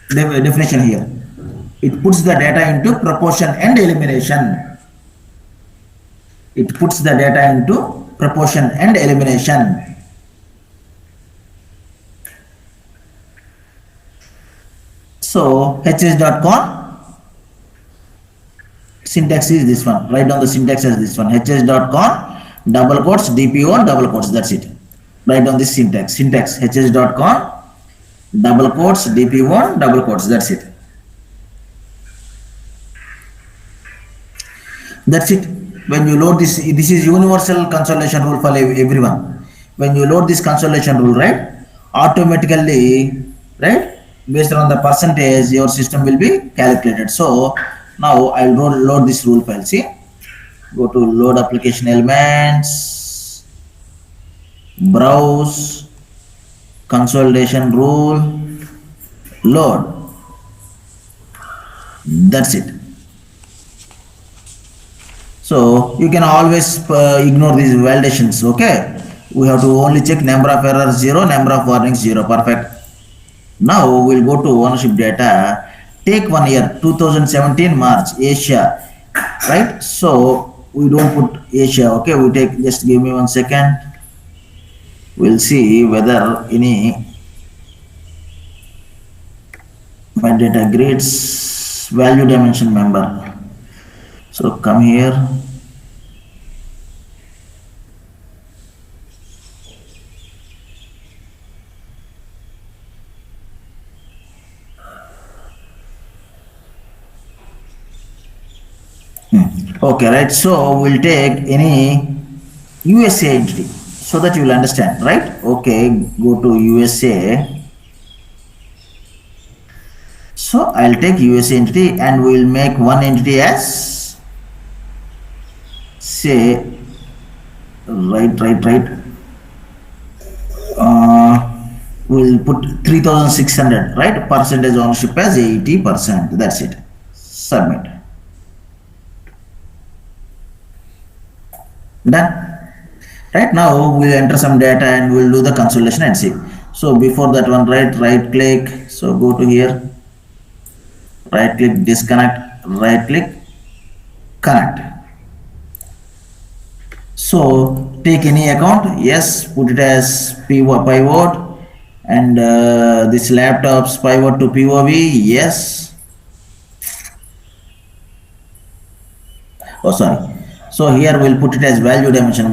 definition here. It puts the data into proportion and elimination. It puts the data into proportion and elimination. So hs.con, syntax is this one. Write down the syntax as this one. hs.con, double quotes, DPO, double quotes. That's it. Write down this syntax. Syntax hs.con, double quotes, DP1, double quotes. That's it. That's it. When you load this is universal consolidation rule for everyone. When you load this consolidation rule, right, automatically, right, based on the percentage, your system will be calculated. So now I'll load this rule file. See, go to load application elements, browse, consolidation rule, load. That's it. So you can always ignore these validations. Okay, we have to only check number of errors 0, number of warnings 0. Perfect. Now we'll go to ownership data. Take 1 year, 2017 March, Asia, right? So we don't put Asia. Okay, we take, just give me 1 second. We'll see whether any my data grids value dimension member. So come here. Okay, right. So we'll take any USA entity so that you will understand, right? Okay, go to USA. So I'll take USA entity and we'll make one entity as, say, right. We'll put 3600, right? Percentage ownership as 80%. That's it. Submit. Done. Right, now we'll enter some data and we'll do the consolidation and see. So before that one, right click. So go to here, right click, disconnect, right click, connect. So take any account, yes, put it as pivot, and this laptop's pivot to POV, yes. Oh, sorry. So here we'll put it as value dimension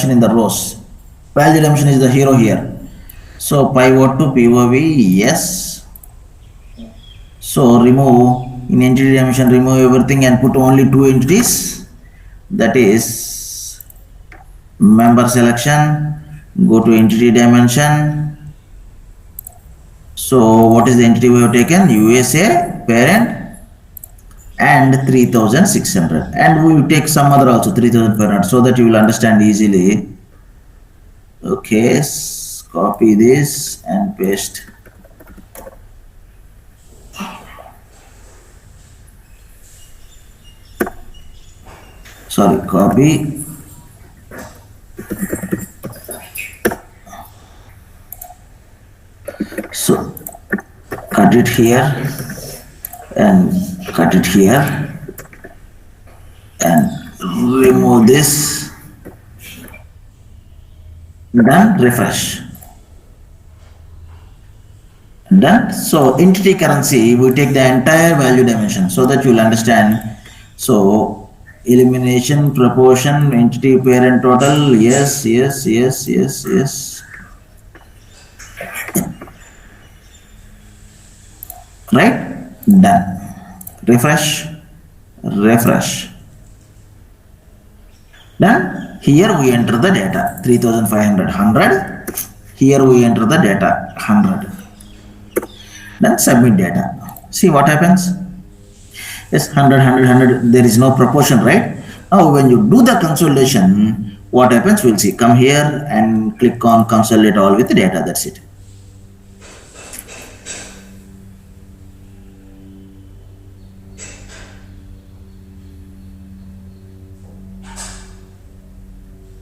in the rows. Value dimension is the hero here. So pivot to POV, yes. So remove in entity dimension, remove everything and put only two entities. That is member selection. Go to entity dimension. So what is the entity we have taken? USA parent and 3600, and we will take some other also 3500 so that you will understand easily. Okay, copy this and paste. Sorry, copy. So cut it here and cut it here and remove this. Done. Refresh. Done. So entity currency, we take the entire value dimension so that you will understand. So elimination, proportion, entity parent total, yes, yes, yes, yes, yes. Right? Done. Refresh. Refresh. Done. Here we enter the data 3500, 100. Here we enter the data 100. Then submit data. See what happens. Yes, 100, 100, 100. There is no proportion, right? Now when you do the consolidation, what happens? We'll see. Come here and click on consolidate all with the data. That's it.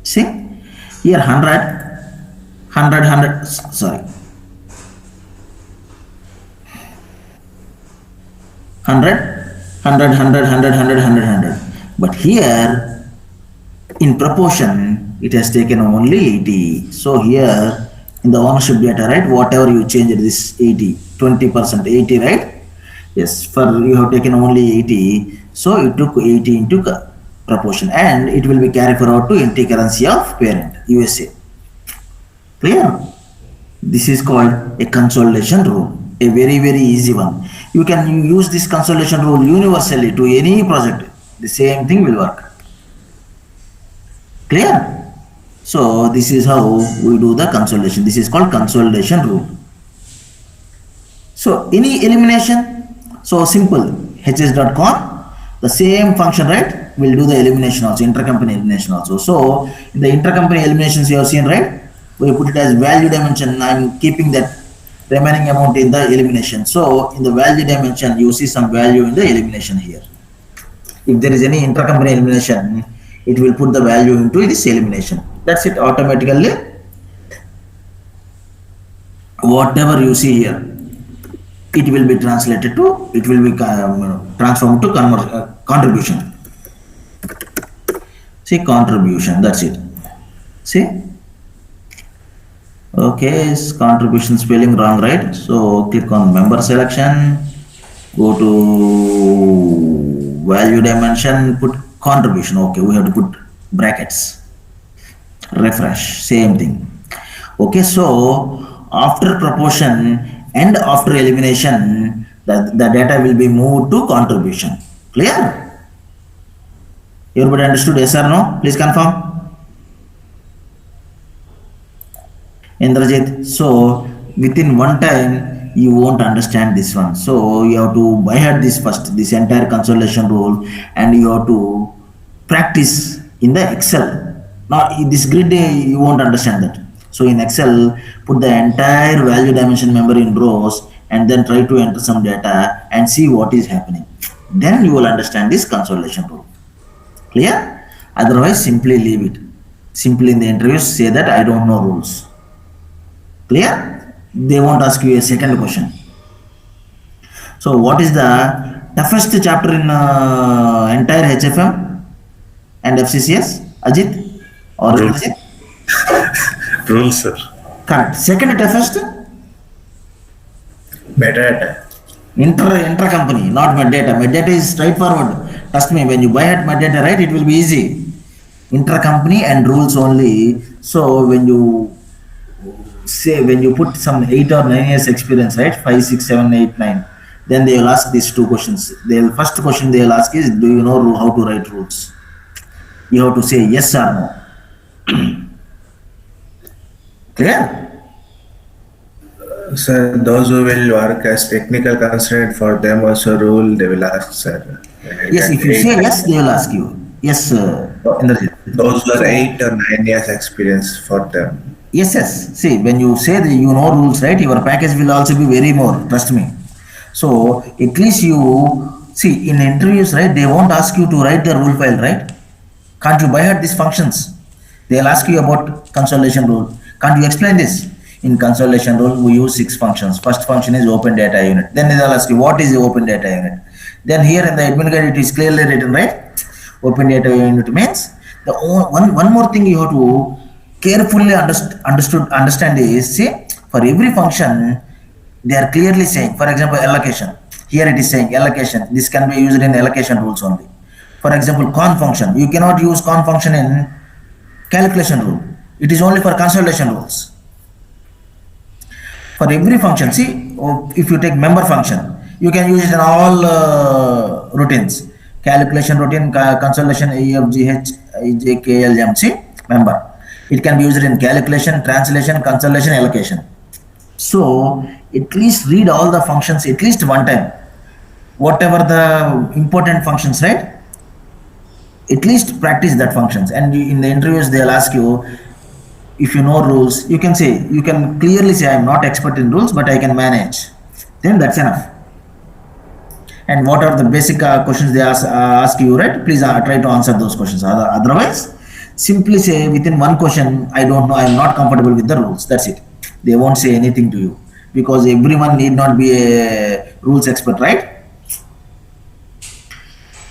See, here 100, sorry. 100. But here, in proportion, it has taken only 80. So here, in the ownership data, right, whatever you change it, this 80, 20%, 80, right? Yes, for you have taken only 80. So it took 80 into proportion, and it will be carried forward to entity currency of parent, USA. Clear? This is called a consolidation rule, a very, very easy one. You can use this consolidation rule universally to any project. The same thing will work. Clear? So this is how we do the consolidation. This is called consolidation rule. So any elimination, so simple, hs.con, the same function, right? We'll do the elimination also, intercompany elimination also. So in the intercompany eliminations you have seen, right? We put it as value dimension. I'm keeping that remaining amount in the elimination. So in the value dimension, you see some value in the elimination here. If there is any intercompany elimination, it will put the value into this elimination. That's it automatically. Whatever you see here, it will be translated to, it will be transformed to contribution. See, contribution, that's it. See? Okay, contribution spelling wrong, right? So click on member selection, go to value dimension, put contribution. Okay, we have to put brackets. Refresh, same thing. Okay, so after proportion and after elimination, the data will be moved to contribution. Clear? Everybody understood? Yes or no? Please confirm. Indrajit, so within one time you won't understand this one. So you have to by heart this first, this entire consolidation rule, and you have to practice in the Excel. Now this grid you won't understand that. So in Excel, put the entire value dimension member in rows and then try to enter some data and see what is happening. Then you will understand this consolidation rule. Clear? Otherwise, simply leave it. Simply in the interviews say that I don't know rules. Clear? They won't ask you a second question. So what is the toughest chapter in entire HFM and FCCS? Ajit or Rules. Ajit? Rules, sir. Correct. Second toughest? Metadata. Inter company, not metadata. Metadata is straightforward. Trust me, when you buy at metadata, right, it will be easy. Intercompany and rules only. So when you say, when you put some 8 or 9 years experience, right, 5, 6, 7, 8, 9, Then they will ask these two questions. They'll first question they will ask is, do you know how to write rules? You have to say yes or no. Clear? Sir, those who will work as technical consultant for them also rule, they will ask, sir. Yes, if you say yes, they will ask you. Yes, Indrajit. Those are 8 or 9 years experience for them. Yes, yes. See, when you say that you know rules, right, your package will also be very more, trust me. So, at least you see in interviews, right, they won't ask you to write the rule file, right? Can't you by heart these functions? They'll ask you about consolidation rule. Can't you explain this? In consolidation rule, we use 6 functions. First function is open data unit. Then they'll ask you, what is the open data unit? Then here in the admin guide, it is clearly written, right? Open data unit means one more thing you have to carefully understand is, see, for every function, they are clearly saying, for example, allocation. Here it is saying allocation. This can be used in allocation rules only. For example, con function. You cannot use con function in calculation rule. It is only for consolidation rules. For every function, see, if you take member function, you can use it in all routines. Calculation routine, consolidation, AFGH, IJKLM, see, member. It can be used in calculation, translation, consolidation, allocation. So, at least read all the functions at least one time. Whatever the important functions, right? At least practice that functions. And in the interviews, they'll ask you, if you know rules, you can say, you can clearly say, I'm not expert in rules, but I can manage. Then that's enough. And what are the basic questions they ask you, right? Please try to answer those questions. Otherwise, simply say within one question, I don't know, I'm not comfortable with the rules. That's it. They won't say anything to you because everyone need not be a rules expert, right?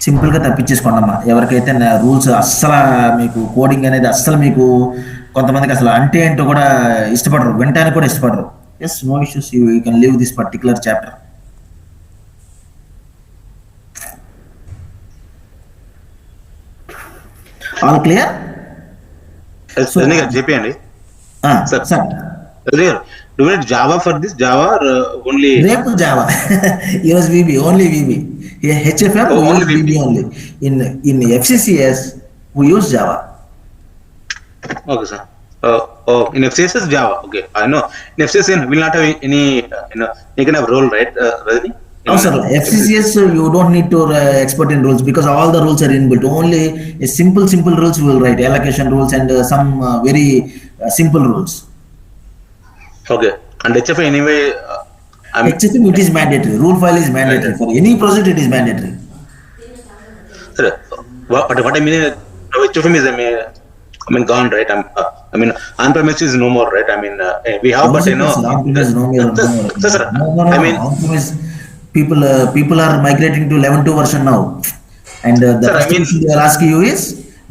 సింపుల్గా తప్పించేసుకోండమ్మా. ఎవరికైతే rules అస్సలు మీకు coding అనేది అస్సలు మీకు కొంతమందికి అసలు అంటే ఏంటో కూడా ఇష్టపడరు, వినటానికి కూడా ఇష్టపడరు. Yes, no issues, you can leave this particular chapter. All clear? JP అండి. Sir, Do we need Java for this? Java or only? రేపు జావా. ఈరోజు VB, only VB. HFM, we only use VB only. In FCCS, we use Java. Okay, sir. In FCS is Java. Okay, I know. In FCS will not have any, you can have role, right, Rajni? No, sir. FCCS, you don't need to expert in rules because all the rules are inbuilt. Only a simple rules we will write, allocation rules and some very simple rules. Okay, and HFM anyway. HFM, it is mandatory. Rule file is mandatory for any project. It is mandatory. Sir, what I mean, HFM is gone, right? On-premise is no more, right? We have, but you know. On-premise no more. Sir, No. On-premise people are migrating to 11.2 version now, and the Sir, first question they are asking you is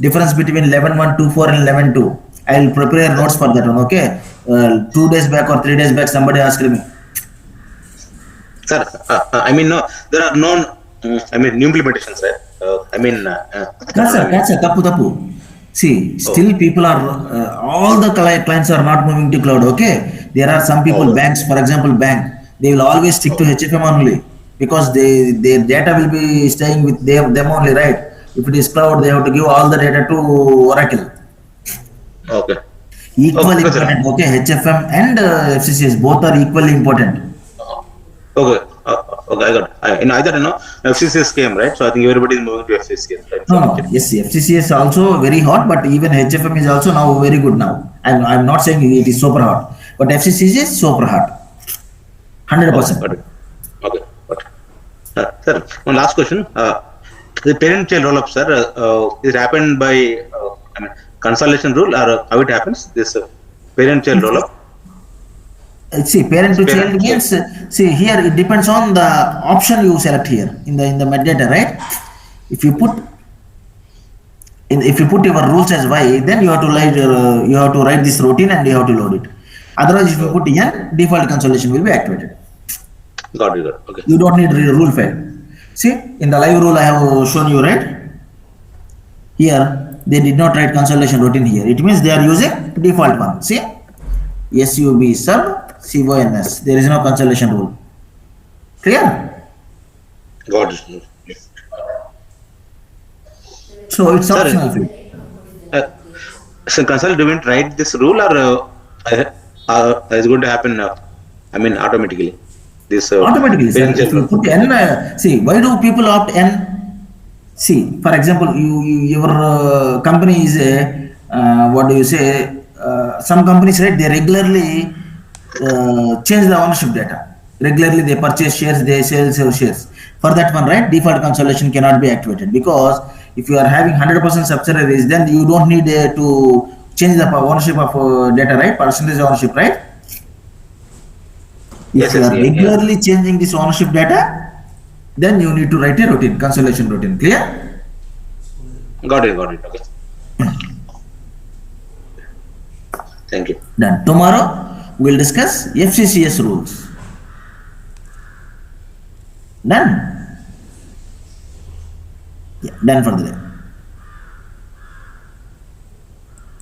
difference between 11.124 and 11.2. I will prepare notes for that one. Okay, 2 days back or 3 days back, somebody asked me. Sir, no, there are no, new implementations, right? That's a tapu. See, still people are all the clients are not moving to cloud. Okay, there are some people, banks, for example, bank, they will always stick to HFM only because their data will be staying with them only, right? If it is cloud, they have to give all the data to Oracle. Okay. Equally important. Okay, HFM and FCCS both are equally important. Okay, I got it. Either FCCS came, right? So I think everybody is moving to FCCS, right? No. Yes, FCCS also very hot, but even HFM is also now very good now. I'm not saying it is super hot, but FCCS is super hot. 100%. Got it. Okay, got it. Sir, one last question. The parent-child roll-up, sir, is happened by consolidation rule or how it happens? This parent-child roll-up? See, parent to child means, see here it depends on the option you select here in the metadata, right? If you put your rules as Y, then you have to write this routine and you have to load it. Otherwise, if you put N, default consolidation will be activated. Got it. Okay. You don't need rule file. See, in the live rule I have shown you, right? Here they did not write consolidation routine here. It means they are using default one. See, SUB sub CONS. There is no consolidation rule. Clear? Got it. So it's Sir, optional field. uh, so consult didn't write this rule or is going to happen? I mean, automatically. This Automatically, sir. parent If child you rule. put n, see, why do people opt n? See, for example, your company is a, what do you say? Some companies, right? They regularly change the ownership data. Regularly, they purchase shares, they sell shares. For that one, right? Default consolidation cannot be activated because if you are having 100% subsidiaries, then you don't need to change the ownership of data, right? Percentage ownership, right? If Yes, you yes, are yeah, yeah. regularly changing this ownership data, then you need to write a routine, consolidation routine. Clear? Got it, got it. Okay. Thank you. Done. Tomorrow we'll discuss FCCS rules. Done? Yeah, done for the day.